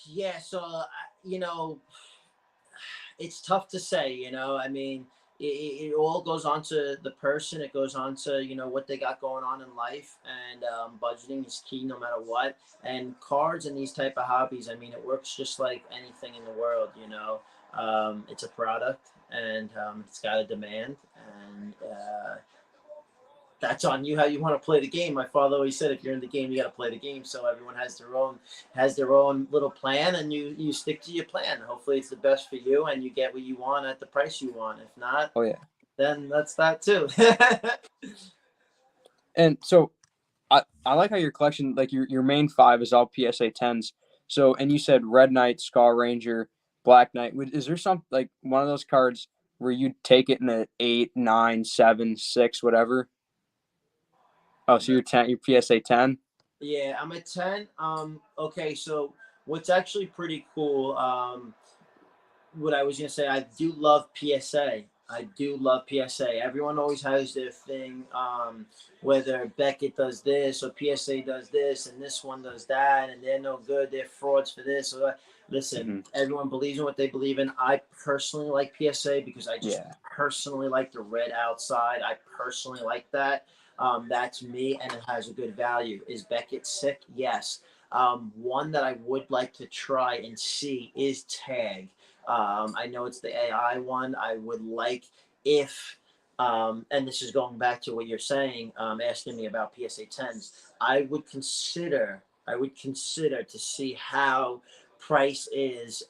Yeah. So it's tough to say. I mean, it all goes on to the person. It goes on to, you know, what they got going on in life, and budgeting is key no matter what. And cards and these type of hobbies, I mean, it works just like anything in the world. You know, it's a product, and it's got a demand, and that's on you how you want to play the game. My father always said, if you're in the game, you got to play the game. So everyone has their own little plan, and you stick to your plan. Hopefully, it's the best for you, and you get what you want at the price you want. If not, Oh yeah. then that's that too. And so I like how your collection, like your main five is all PSA 10s. So, and you said Red Knight, Skull Ranger, Black Knight. Is there some, like one of those cards where you take it in a 8, 9, 7, 6, whatever? Oh, so you're 10, you're PSA 10? Yeah, I'm a 10. Okay, so what's actually pretty cool, what I was gonna say, I do love PSA. I do love PSA. Everyone always has their thing. Whether Beckett does this or PSA does this, and this one does that, and they're no good. They're frauds for this or that. Listen, Mm-hmm. everyone believes in what they believe in. I personally like PSA because I just Yeah. personally like the red outside. I personally like that. That's me, and it has a good value. Is Beckett sick? Yes. One that I would like to try and see is Tag. I know it's the AI one. I would like if, and this is going back to what you're saying, asking me about PSA 10s. I would consider to see how price is,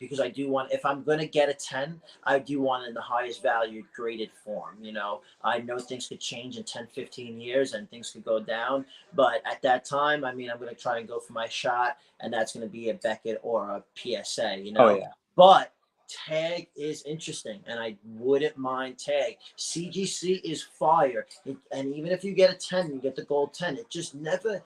because I do want, if I'm going to get a 10, I do want it in the highest value graded form. You know, I know things could change in 10, 15 years and things could go down. But at that time, I mean, I'm going to try and go for my shot, and that's going to be a Beckett or a PSA, you Oh know? yeah. But Tag is interesting, and I wouldn't mind Tag. CGC is fire, and even if you get a 10, you get the gold 10. It just never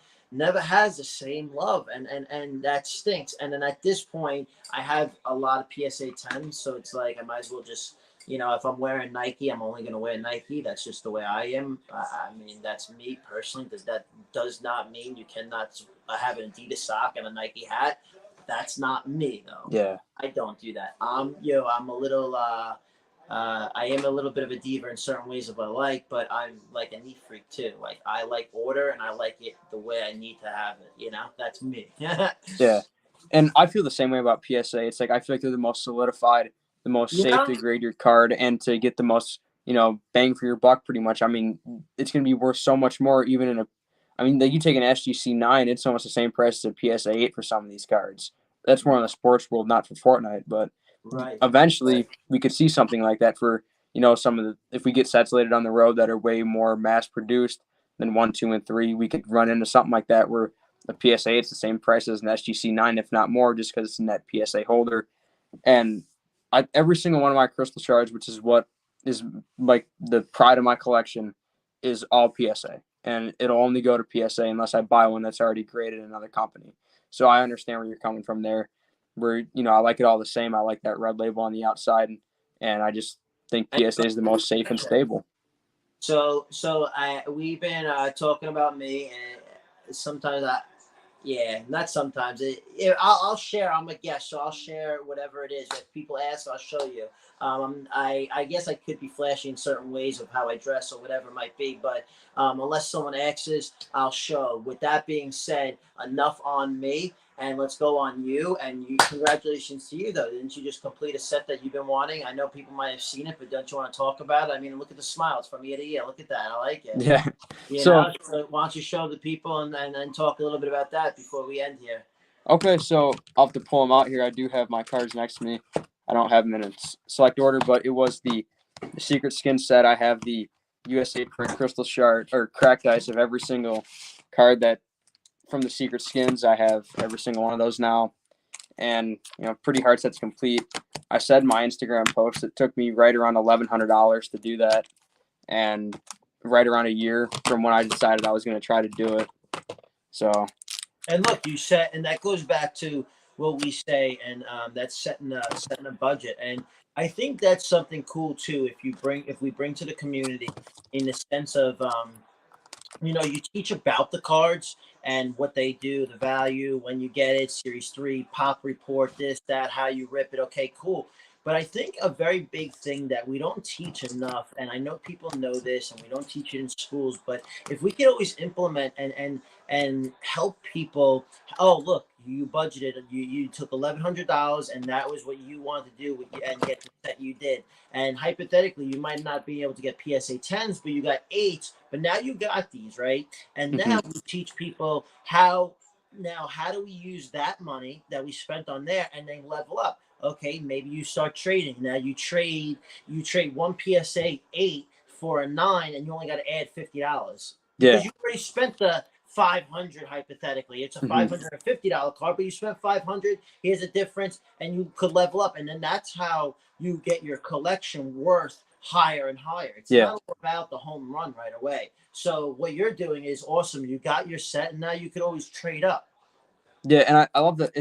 has the same love, and that stinks. And then at this point, I have a lot of PSA 10s, so it's like I might as well just, you know, if I'm wearing Nike, I'm only going to wear Nike. That's just the way I am. I mean, that's me personally. That does not mean you cannot have an Adidas sock and a Nike hat. That's not me though. Yeah. I don't do that. I'm a little I am a little bit of a diva in certain ways of what I like, but I'm like a neat freak too. Like I like order, and I like it the way I need to have it. You know, that's me. Yeah. And I feel the same way about PSA. It's like I feel like they're the most solidified, the most safe Yeah. to grade your card and to get the most, bang for your buck pretty much. I mean, it's going to be worth so much more even in a I mean, like you take an SGC 9, it's almost the same price as a PSA 8 for some of these cards. That's more in the sports world, not for Fortnite, but Right. Right. eventually we could see something like that for, some of the if we get sets later down the road that are way more mass produced than 1, 2, and 3, we could run into something like that where the PSA it's the same price as an SGC 9, if not more, just because it's a net PSA holder. And every single one of my crystal shards, which is what is like the pride of my collection, is all PSA, and it'll only go to PSA unless I buy one that's already graded in another company. So I understand where you're coming from there. Where I like it all the same. I like that red label on the outside, and I just think PSA is the most safe and stable. So I we've been talking about me, and sometimes yeah, not sometimes. I'll share. I'm a guest, so I'll share whatever it is. If people ask, I'll show you. I guess I could be flashy in certain ways of how I dress or whatever it might be, but unless someone asks, I'll show. With that being said, enough on me, and let's go on you. And congratulations to you, though. Didn't you just complete a set that you've been wanting? I know people might have seen it, but don't you want to talk about it? I mean, look at the smiles from ear to ear. Look at that. I like it. Yeah. You So know, so why don't you show the people and talk a little bit about that before we end here? okay, so I'll have to pull them out here. I do have my cards next to me. I don't have them in a select order, but it was the secret skin set. I have the USA print crystal shard or cracked ice of every single card that from the secret skins. I have every single one of those now, and pretty hard sets complete. I said in my Instagram post it took me right around $1,100 to do that, and right around a year from when I decided I was going to try to do it. So And look, you set, and that goes back to what we say, and that's setting a budget. And I think that's something cool too. If we bring to the community in the sense of you teach about the cards and what they do, the value when you get it, series 3, pop report, this, that, how you rip it. Okay, cool. But I think a very big thing that we don't teach enough, and I know people know this, and we don't teach it in schools, but if we could always implement and help people. Oh, look, you budgeted, you took $1,100, and that was what you wanted to do, and get the set you did. And hypothetically, you might not be able to get PSA 10s, but you got 8s. But now you got these, right? And Hmm. now we teach people how. Now, how do we use that money that we spent on there and then level up? Okay, maybe you start trading. Now you trade one PSA 8 for a 9, and you only got to add $50 Yeah. because you already spent the 500. Hypothetically, it's a Hmm. $550 card, but you spent 500. Here's a difference, and you could level up, and then that's how you get your collection worth higher and higher. It's Yeah. not about the home run right away. So what you're doing is awesome. You got your set, and now you could always trade up. Yeah, and I love that.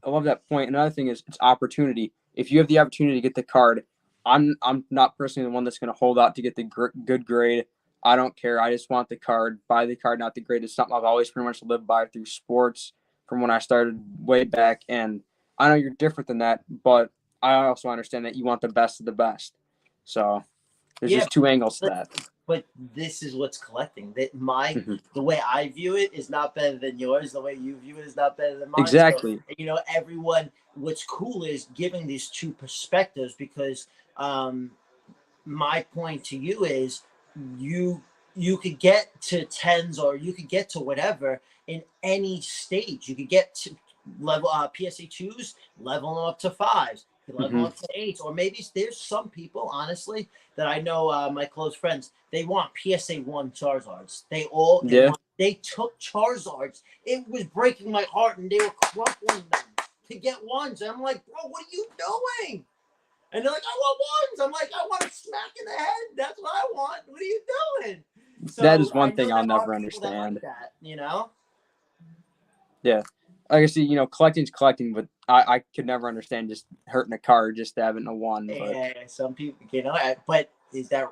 I love that point. Another thing is it's opportunity. If you have the opportunity to get the card, I'm not personally the one that's going to hold out to get the good grade. I don't care. I just want the card. Buy the card, not the grade. It's something I've always pretty much lived by through sports from when I started way back. And I know you're different than that, but I also understand that you want the best of the best. So there's Yeah, just two angles to but, that. but this is what's collecting. That my Hmm. the way I view it is not better than yours. The way you view it is not better than mine. So Exactly. everyone. What's cool is giving these two perspectives because um, my point to you is you you could get to 10s or you could get to whatever in any stage. You could get to level PSA 2s, level them up to 5s, you could level Hmm. them up to 8s, or maybe there's some people honestly that I know, my close friends, they want PSA 1 Charizards. Yeah. They took Charizards. It was breaking my heart, and they were crumpling them to get ones. And I'm like, bro, what are you doing? And they're like, I want ones. I'm like, I want a smack in the head. That's what I want. What are you doing? That So is I one know thing I'll there are never people that like understand. that. Yeah. Like I see, collecting's collecting, but I could never understand just hurting a card just having a one. But Some people, but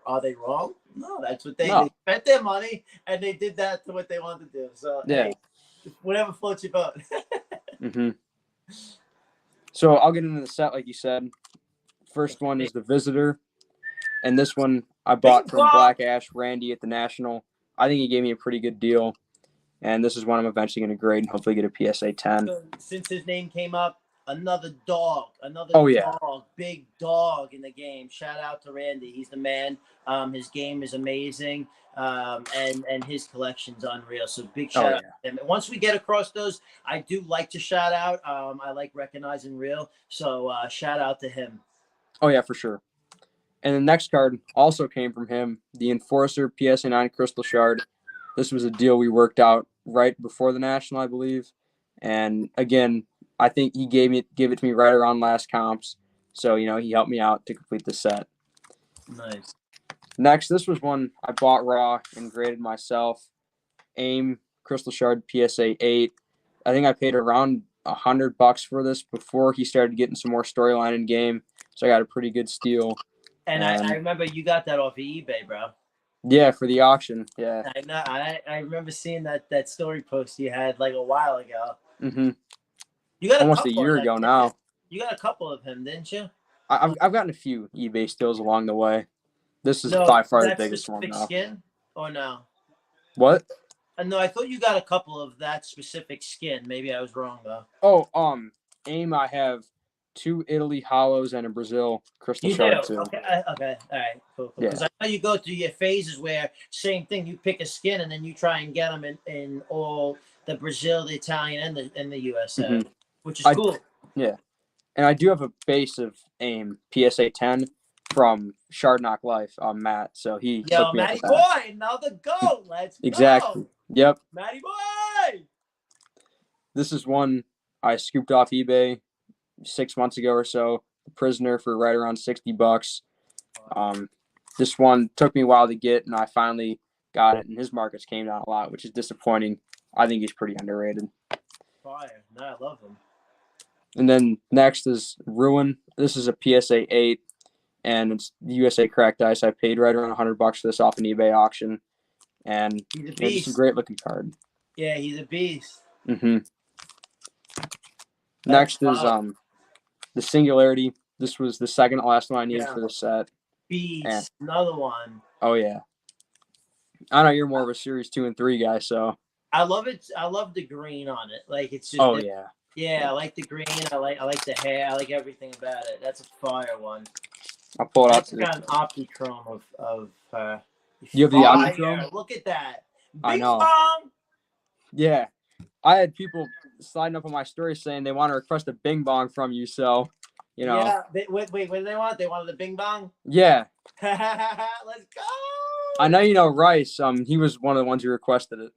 are they wrong? No, that's what they no, spent their money and they did that to what they wanted to do. So, yeah. hey, whatever floats your boat. Hmm. So I'll get into the set like you said. First one is the Visitor, and this one I Bing bought from bong. Black Ash Randy at the National. I think he gave me a pretty good deal, and this is one I'm eventually going to grade and hopefully get a PSA 10. So since his name came up, another Oh yeah. dog, big dog in the game. Shout out to Randy. He's the man. His game is amazing. And his collection's unreal. So big Oh shout out yeah. to him. And once we get across those, I do like to shout out. I like recognizing real. So shout out to him. Oh yeah, for sure. And the next card also came from him, the Enforcer PSA 9 Crystal Shard. This was a deal we worked out right before the National, I believe. And again, I think he gave it to me right around last comps. So, he helped me out to complete the set. Nice. Next, this was one I bought raw and graded myself. AIM Crystal Shard PSA 8. I think I paid around $100 for this before he started getting some more storyline in game. So I got a pretty good steal. And I And remember you got that off of eBay, bro. yeah, for the auction. Yeah. I know. I remember seeing that story post you had like a while ago. Hmm. You got a Almost a couple of year them, ago didn't you? now. You got a couple of him, didn't you? I've gotten a few eBay steals along the way. This is No, by far the that biggest one specific though. skin, or no? What? No, I thought you got a couple of that specific skin. Maybe I was wrong though. Oh, AIM. I have two Italy hollows and a Brazil crystal You do? shard too. Okay, okay, all right, cool. Yeah. Because I know you go through your phases where same thing. You pick a skin and then you try and get them in all the Brazil, the Italian, and the USA, Hmm. which is I cool. Yeah, and I do have a base of AIM PSA 10 from Shard Knock Life on Matt, so he Yo, hooked me up with Matty that. boy, another goat. Let's Exactly. go, Yep. Matty boy. This is one I scooped off eBay 6 months ago or so. The Prisoner for right around $60. Um, this one took me a while to get, and I finally got it. And his markets came down a lot, which is disappointing. I think he's pretty underrated. Fire. No, I love him. And then next is Ruin. This is a PSA 8, and it's USA cracked ice. I paid right around $100 for this off an eBay auction, and He's a just a beast. great looking card. Yeah, he's a beast. Hmm. That's Next is fire. the Singularity This was the second to last one I needed Yeah. for the set. And Beast, another one. oh yeah, I know you're more of a series 2 and 3 guy, so. I love it. I love the green on it. Like it's just Oh different. yeah. Yeah, I like the green. I like the hair. I like everything about it. That's a fire one. I'll pull it I out just today. got an Optichrome of You have the fire. Omnichrome? Look at that. I Bing know. bong. Yeah, I had people sliding up on my story saying they want to request a Bing Bong from you, so Yeah. Wait, what do they want? They wanted the Bing bong. Yeah, Let's go. I know you know Rice. He was one of the ones who requested it.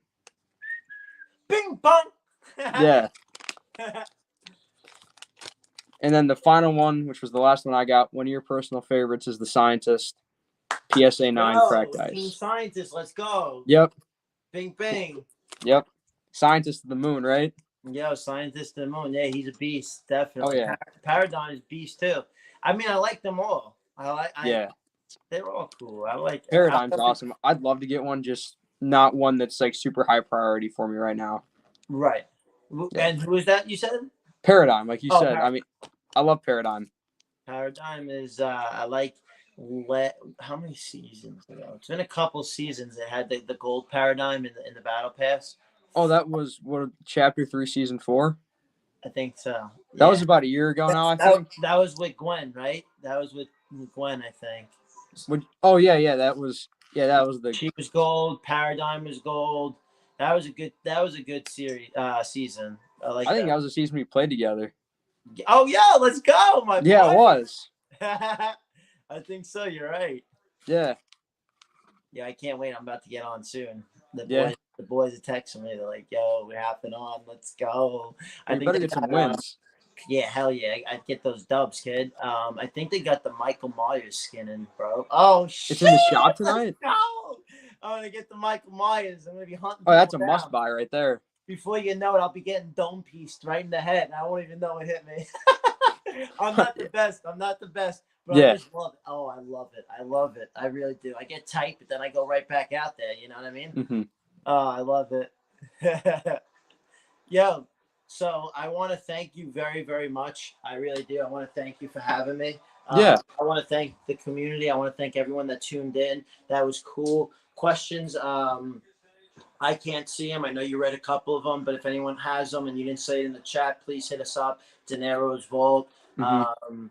Bing bong. Yeah. And then the final one, which was the last one I got, one of your personal favorites is the Scientist PSA 9 cracked Team ice. Scientist, let's go. Yep. Bing bang. Yep. Scientist of the Moon, right? Yo, Scientist of the Moon. Yeah, he's a beast, definitely. Oh yeah. Paradigm is beast too. I mean, I like them all. Yeah. They're all cool. I like Paradigm's awesome. I'd love to get one, just not one that's like super high priority for me right now. Right. Yeah. And who is that you said? Paradigm, like you said. I mean, I love Paradigm. Paradigm is I like how many seasons ago? It's been a couple seasons that had the gold paradigm in the battle pass. Oh, that was what, chapter 3, season 4? I think so. That was about a year ago now, I think. That was with Gwen, right? That was with Gwen, I think. Oh yeah, that was the. She was gold. Paradigm was gold. That was a good series season. I think that was the season we played together. Oh yeah, let's go, my boy. Yeah, it was. I think so. You're right. Yeah. Yeah, I can't wait. I'm about to get on soon. The boys are texting me. They're like, "Yo, we're hopping on. Let's go." I think better get some wins. Yeah, hell yeah. I'd get those dubs, kid. I think they got the Michael Myers skin in, bro. Oh, shit. It's in the shop tonight? No. I'm going to get the Michael Myers. I'm going to be hunting. Oh, that's a must buy right there. Before you know it, I'll be getting dome pieced right in the head. I won't even know it hit me. I'm not the best. But yeah. I just love it. Oh, I love it. I really do. I get tight, but then I go right back out there. You know what I mean? Mm-hmm. Oh, I love it. Yo. So I want to thank you very, very much. I really do. I want to thank you for having me. Yeah. I want to thank the community. I want to thank everyone that tuned in. That was cool. Questions. I can't see them. I know you read a couple of them, but if anyone has them and you didn't say it in the chat, please hit us up. Denaros Vault. Mm-hmm.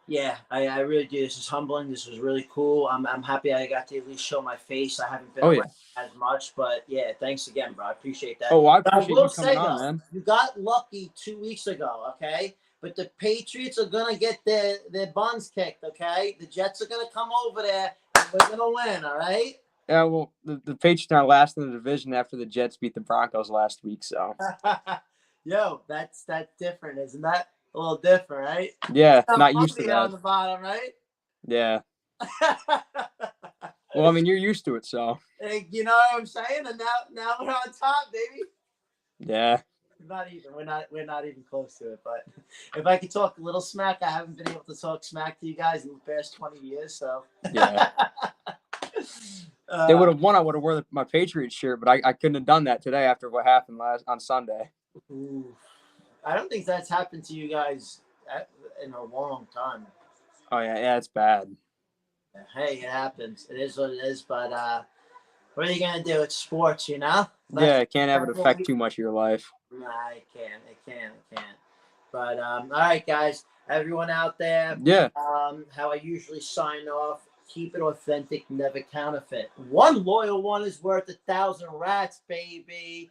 Yeah, I really do. This is humbling. This was really cool. I'm happy I got to at least show my face. I haven't been as much, but yeah, thanks again, bro. I appreciate that. Oh, I appreciate you coming on, man. You got lucky 2 weeks ago, okay? But the Patriots are gonna get their buns kicked, okay? The Jets are gonna come over there and we're gonna win, all right? Yeah, well, the Patriots are last in the division after the Jets beat the Broncos last week, so. Yo, that's different, isn't that? A little different, right? Yeah, not used to that. On the bottom, right? Yeah. Well, I mean, you're used to it, so. You know what I'm saying? And now we're on top, baby. Yeah. We're not even close to it. But if I could talk a little smack, I haven't been able to talk smack to you guys in the past 20 years. So. Yeah. They would have won. I would have worn my Patriots shirt, but I couldn't have done that today after what happened on Sunday. Ooh. I don't think that's happened to you guys in a long time. Oh yeah, it's bad. Hey, it happens. It is what it is. But what are you gonna do? It's sports, you know. Yeah, it can't have it affect too much of your life. Nah, it can't. But all right, guys, everyone out there. Yeah. How I usually sign off: keep it authentic, never counterfeit. One loyal one is worth 1,000 rats, baby.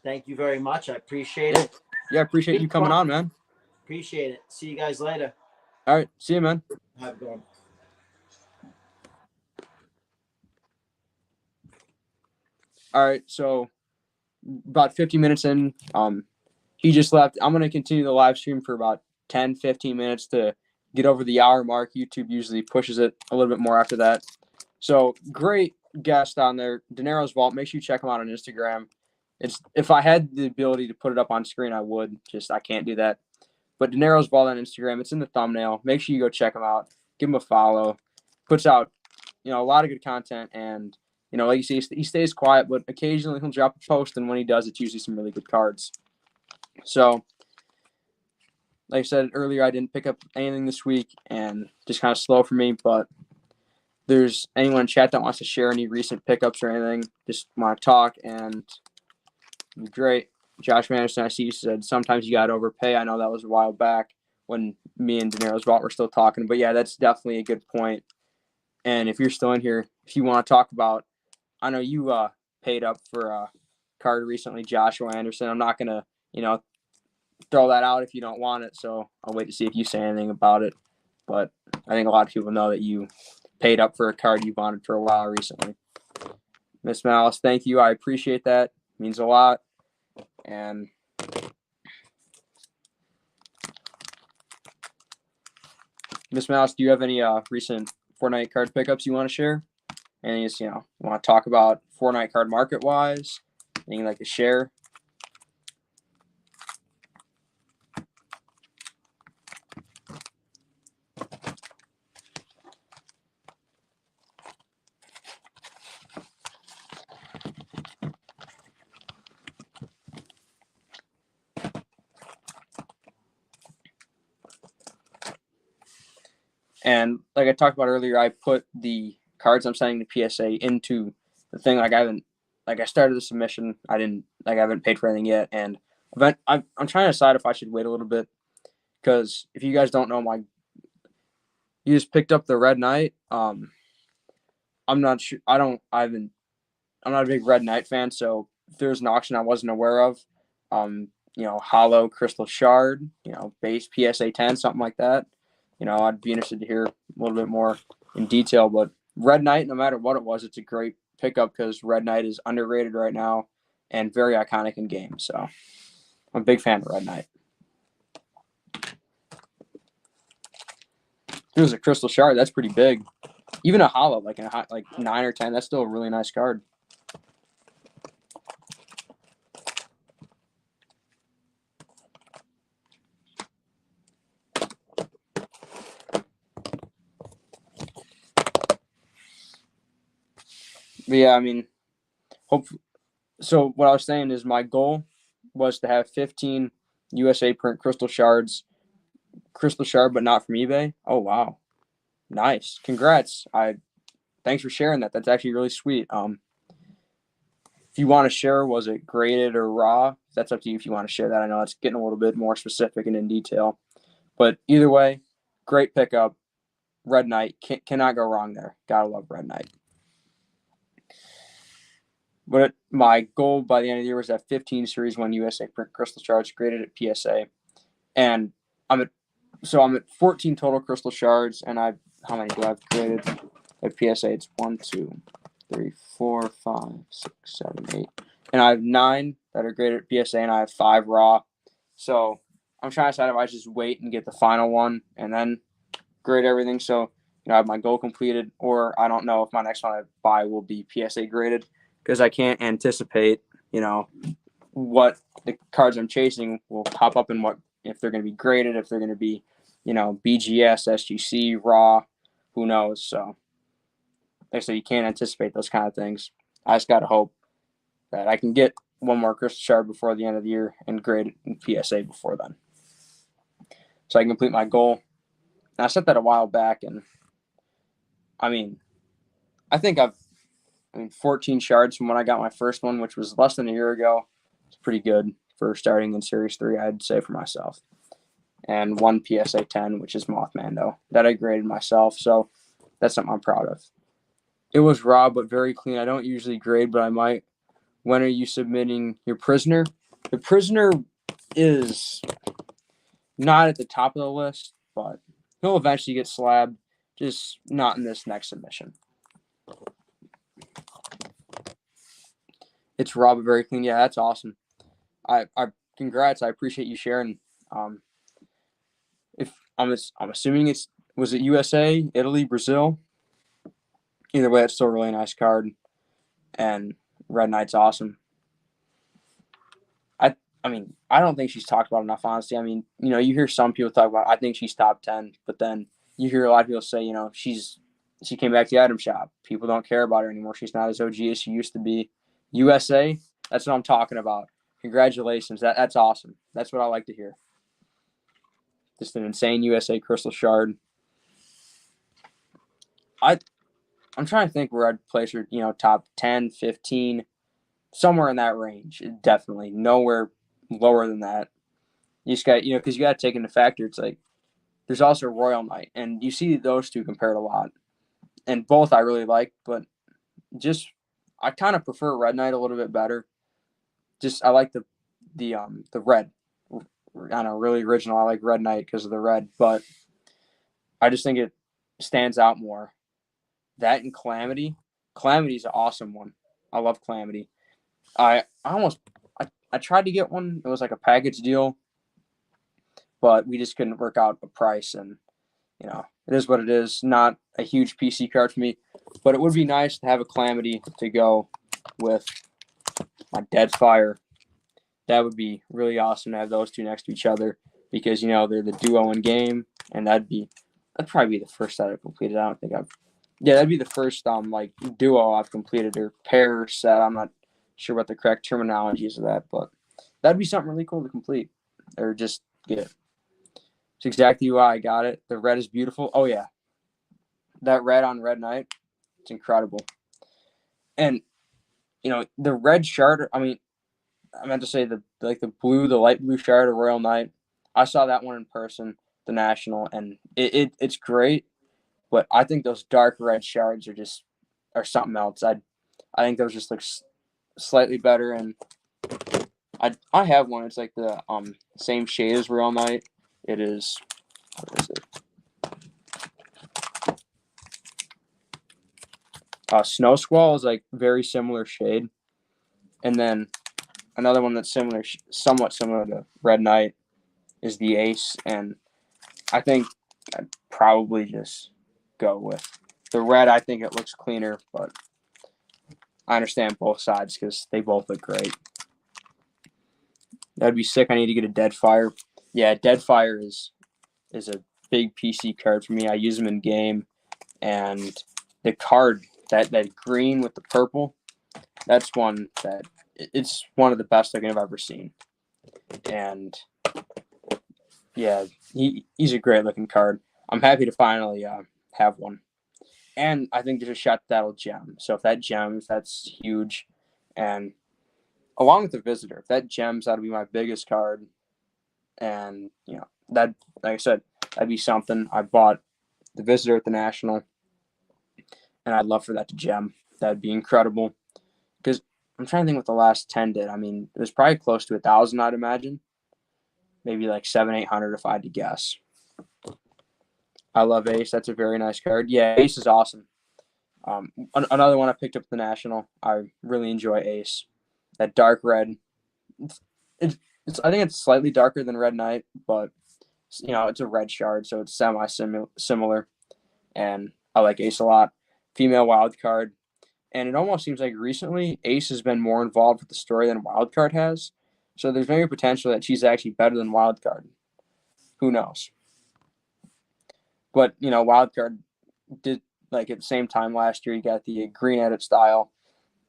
Thank you very much. I appreciate it. Yeah, I appreciate you coming on, man. Appreciate it. See you guys later. All right. See you, man. Have a good one. All right. So about 50 minutes in, he just left. I'm going to continue the live stream for about 10, 15 minutes to get over the hour mark. YouTube usually pushes it a little bit more after that. So great guest on there. Denaros Vault. Make sure you check him out on Instagram. If I had the ability to put it up on screen, I would. Just I can't do that. But Denaros Vault on Instagram, it's in the thumbnail. Make sure you go check him out. Give him a follow. Puts out, a lot of good content. And, like you say, he stays quiet, but occasionally he'll drop a post. And when he does, it's usually some really good cards. So, like I said earlier, I didn't pick up anything this week and just kind of slow for me. But there's anyone in chat that wants to share any recent pickups or anything, just want to talk, and it'd be great. Josh Anderson, I see you said sometimes you got to overpay. I know that was a while back when me and Denaros were still talking. But yeah, that's definitely a good point. And if you're still in here, if you want to talk about, I know you paid up for a card recently, Joshua Anderson. I'm not going to, throw that out if you don't want it. So I'll wait to see if you say anything about it. But I think a lot of people know that you paid up for a card you wanted for a while recently. Miss Malice, thank you. I appreciate that. It means a lot. And Miss Malice, do you have any recent Fortnite card pickups you want to share? Anything you want to talk about Fortnite card market wise? Anything you'd like to share? And like I talked about earlier, I put the cards I'm sending to PSA into the thing. I started the submission. I haven't paid for anything yet. And I'm trying to decide if I should wait a little bit, because if you guys don't know, you just picked up the Red Knight. I'm not sure. I'm not a big Red Knight fan. So if there's an auction I wasn't aware of, hollow crystal shard, base PSA 10, something like that. I'd be interested to hear a little bit more in detail. But Red Knight, no matter what it was, it's a great pickup because Red Knight is underrated right now and very iconic in games. So I'm a big fan of Red Knight. If it was a crystal shard, that's pretty big. Even a hollow, like 9 or 10, that's still a really nice card. But yeah, I mean, so what I was saying is my goal was to have 15 USA print crystal shard, but not from eBay. Oh wow, nice! Congrats! Thanks for sharing that. That's actually really sweet. If you want to share, was it graded or raw? That's up to you if you want to share that. I know it's getting a little bit more specific and in detail, but either way, great pickup. Red Knight cannot go wrong there. Gotta love Red Knight. But my goal by the end of the year was to have 15 Series 1 USA print crystal shards graded at PSA. And I'm at 14 total crystal shards, and how many do I have graded at PSA? It's 1, 2, 3, 4, 5, 6, 7, 8. And I have 9 that are graded at PSA, and I have 5 raw. So I'm trying to decide if I just wait and get the final one and then grade everything. So, I have my goal completed, or I don't know if my next one I buy will be PSA graded, because I can't anticipate, what the cards I'm chasing will pop up and if they're going to be graded, if they're going to be, BGS, SGC, raw, who knows. So like I said, you can't anticipate those kind of things. I just got to hope that I can get one more crystal shard before the end of the year and grade it in PSA before then, so I can complete my goal. And I set that a while back, and I think 14 shards from when I got my first one, which was less than a year ago. It's pretty good for starting in Series 3, I'd say, for myself. And 1 PSA 10, which is Mothmando, that I graded myself. So that's something I'm proud of. It was raw, but very clean. I don't usually grade, but I might. When are you submitting your prisoner? The prisoner is not at the top of the list, but he'll eventually get slabbed, just not in this next submission. It's raw but very clean. Yeah, that's awesome. I congrats. I appreciate you sharing. If I'm assuming was it USA, Italy, Brazil? Either way, it's still a really nice card, and Red Knight's awesome. I don't think she's talked about enough, honestly. You hear some people talk about, I think she's top 10, but then you hear a lot of people say, she came back to the item shop. People don't care about her anymore. She's not as OG as she used to be. USA, that's what I'm talking about. Congratulations. That's awesome. That's what I like to hear. Just an insane USA Crystal Shard. I'm trying to think where I'd place her, top 10, 15, somewhere in that range. Definitely nowhere lower than that. You just got, because you got to take into factor, it's like there's also Royal Knight, and you see those two compared a lot. And both I really like, but just I kind of prefer Red Knight a little bit better. Just I like the red. I know, really original. I like Red Knight because of the red, but I just think it stands out more. That and Calamity. Calamity's an awesome one. I love Calamity. I almost I tried to get one. It was like a package deal, but we just couldn't work out a price, and it is what it is. Not a huge PC card for me, but it would be nice to have a Calamity to go with my Deadfire. That would be really awesome to have those two next to each other because they're the duo in game, and that'd probably be the first set I've completed. I don't think I've Yeah, that'd be the first like duo I've completed or pair set. I'm not sure what the correct terminology is of that, but that'd be something really cool to complete or just get. It's exactly why I got it. The red is beautiful. Oh yeah, that red on Red Knight, it's incredible. And the red shard. I mean, I meant to say the light blue shard of Royal Knight. I saw that one in person, the National, and it's great. But I think those dark red shards are something else. I think those just look slightly better, and I have one. It's like the same shade as Royal Knight. It is. What is it? Snow Squall is like very similar shade, and then another one that's somewhat similar to Red Knight is the Ace, and I think I'd probably just go with the red. I think it looks cleaner, but I understand both sides because they both look great. That'd be sick. I need to get a Deadfire. Yeah, Deadfire is a big PC card for me. I use them in game, and the card that green with the purple, that's one that it's one of the best looking I've ever seen. And yeah, he's a great looking card. I'm happy to finally have one. And I think there's a shot that'll gem. So if that gems, that's huge. And along with the Visitor, if that gems, that'll be my biggest card. And that, like I said, that'd be something. I bought the Visitor at the National, and I'd love for that to gem. That'd be incredible. Because I'm trying to think what the last 10 did. I mean, it was probably close to 1,000, I'd imagine. Maybe like 700-800 if I had to guess. I love Ace. That's a very nice card. Yeah, Ace is awesome. Another one I picked up at the National. I really enjoy Ace. That dark red. I think it's slightly darker than Red Knight, but it's a red shard, so it's similar. And I like Ace a lot. Female wild card. And it almost seems like recently Ace has been more involved with the story than Wildcard has. So there's maybe potential that she's actually better than Wildcard. Who knows? But Wildcard did like at the same time last year. He got the green edit style,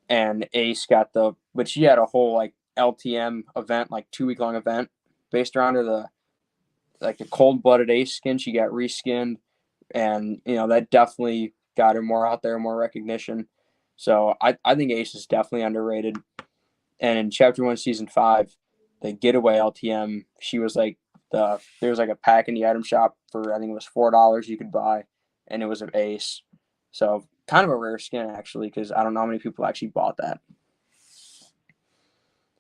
and Ace got but she had a whole like LTM event, like 2-week long event based around her the cold blooded Ace skin. She got reskinned, and that definitely got her more out there, more recognition. So I think Ace is definitely underrated. And in Chapter 1, Season 5, the Getaway LTM, she was like there was like a pack in the item shop for I think it was $4 you could buy, and it was an Ace. So kind of a rare skin actually, because I don't know how many people actually bought that.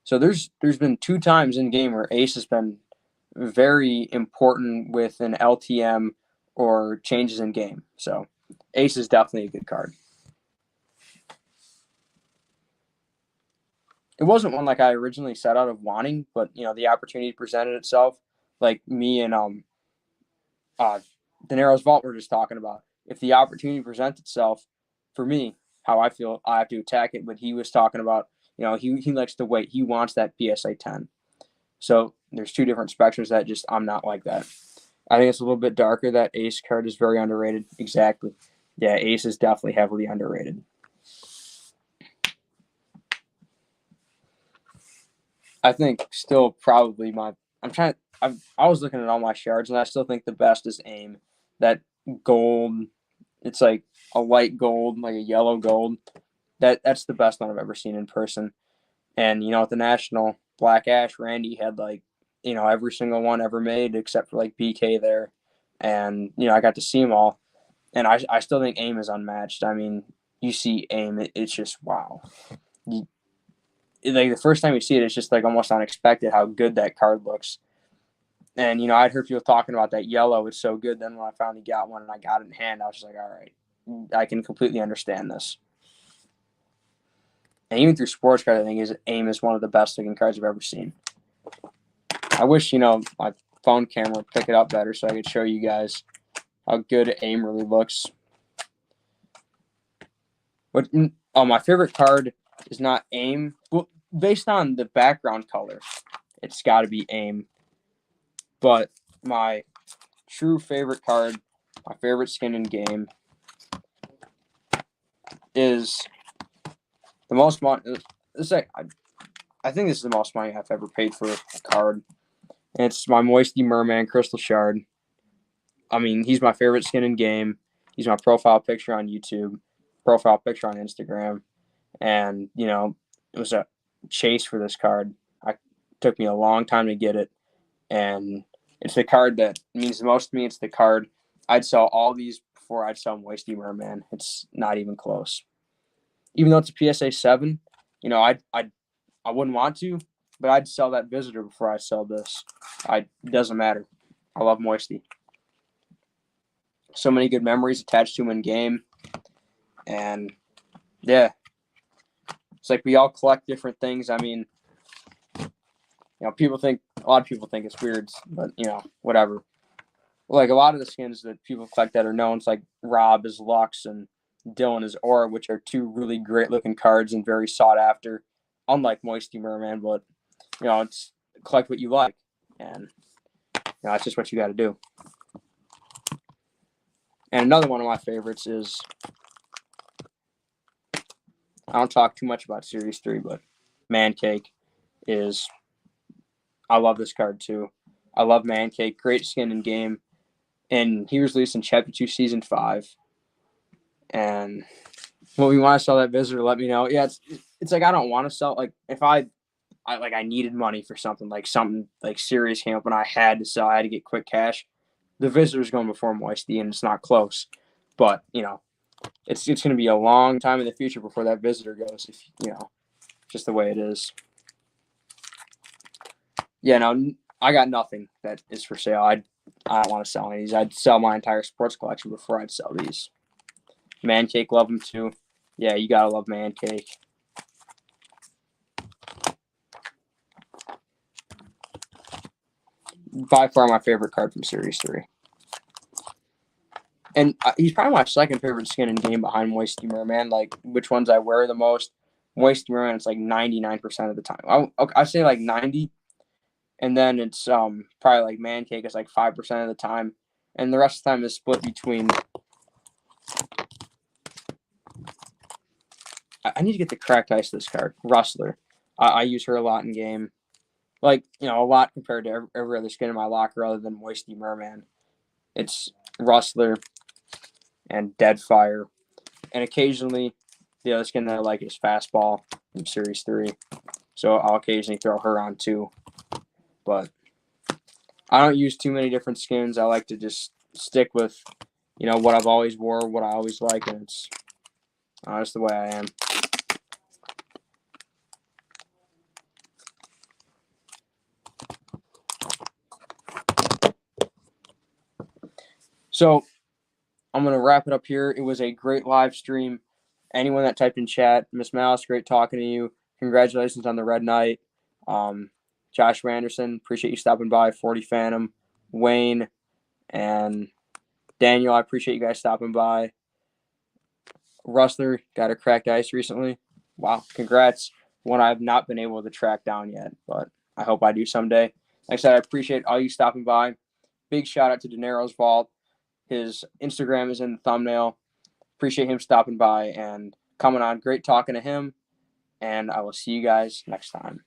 So there's been 2 times in game where Ace has been very important with an LTM or changes in game. So Ace is definitely a good card. It wasn't one like I originally set out of wanting, but the opportunity presented itself. Like me and Denaros Vault were just talking about. If the opportunity presents itself, for me, how I feel, I have to attack it. But he was talking about, he likes to wait. He wants that PSA 10. So there's 2 different spectrums that I'm not like that. I think it's a little bit darker. That Ace card is very underrated. Exactly. Yeah, Ace is definitely heavily underrated. I think still probably I'm trying I was looking at all my shards, and I still think the best is aim. That gold, it's like a light gold, like a yellow gold. That's the best one I've ever seen in person. And at the national, Black Ash Randy had like every single one ever made except for like BK there, and I got to see them all, and I still think aim is unmatched. I mean, you see aim, it's just wow. Like the first time you see it, it's just like almost unexpected how good that card looks. And I'd heard people talking about that yellow is so good. Then when I finally got one and I got it in hand, I was just like, all right, I can completely understand this. And even through sports card, I think aim is one of the best looking cards I've ever seen. I wish my phone camera would pick it up better so I could show you guys how good aim really looks. My favorite card is not aim. Well, based on the background color, it's got to be aim. But my true favorite card, my favorite skin in game, is the most money. I think this is the most money I've ever paid for a card. And it's my Moisty Merman Crystal Shard. I mean, he's my favorite skin in game. He's my profile picture on YouTube, profile picture on Instagram. And, it was a chase for this card. It took me a long time to get it. And it's the card that means the most to me. It's the card I'd sell all these before I'd sell Moisty Merman. It's not even close. Even though it's a PSA 7, I wouldn't want to, but I'd sell that Visitor before I sell this. It doesn't matter. I love Moisty. So many good memories attached to him in game. And, yeah. It's like we all collect different things. I mean, a lot of people think it's weird, but, whatever. Like a lot of the skins that people collect that are known, it's like Rob is Lux and Dylan is Aura, which are two really great looking cards and very sought after, unlike Moisty Merman, but it's collect what you like, and that's just what you got to do. And another one of my favorites is, I don't talk too much about Series 3, but Man Cake is, I love this card too. I love Man Cake, great skin in game, and he was released in Chapter 2 Season 5. And when you want to sell that Visitor, let me know. Yeah, it's like I don't want to sell. Like if I needed money for something like serious came up and I had to sell, I had to get quick cash. The Visitor's going before Moisty, and it's not close. But it's going to be a long time in the future before that Visitor goes. If just the way it is. Yeah, no, I got nothing that is for sale. I don't want to sell any of these. I'd sell my entire sports collection before I'd sell these. Man Cake, love them too. Yeah, you gotta love Man Cake. By far my favorite card from Series 3. And he's probably my second favorite skin in game behind Moisty Merman. Like, which ones I wear the most. Moisty Merman, it's like 99% of the time. I say like 90. And then it's probably like Man Cake is like 5% of the time. And the rest of the time is split between... I need to get the cracked ice of this card. Rustler. I use her a lot in game. Like, a lot compared to every other skin in my locker other than Moisty Merman. It's Rustler and Deadfire. And occasionally, the other skin that I like is Fastball from Series 3. So I'll occasionally throw her on too. But I don't use too many different skins. I like to just stick with, what I've always wore, what I always like, and it's just the way I am. So I'm going to wrap it up here. It was a great live stream. Anyone that typed in chat, Miss Mouse, great talking to you. Congratulations on the Red Knight. Joshua Anderson, appreciate you stopping by. 40 Phantom, Wayne, and Daniel, I appreciate you guys stopping by. Rustler got a cracked ice recently. Wow, congrats. One I've not been able to track down yet, but I hope I do someday. Like I said, I appreciate all you stopping by. Big shout out to Denaros Vault. His Instagram is in the thumbnail. Appreciate him stopping by and coming on. Great talking to him, and I will see you guys next time.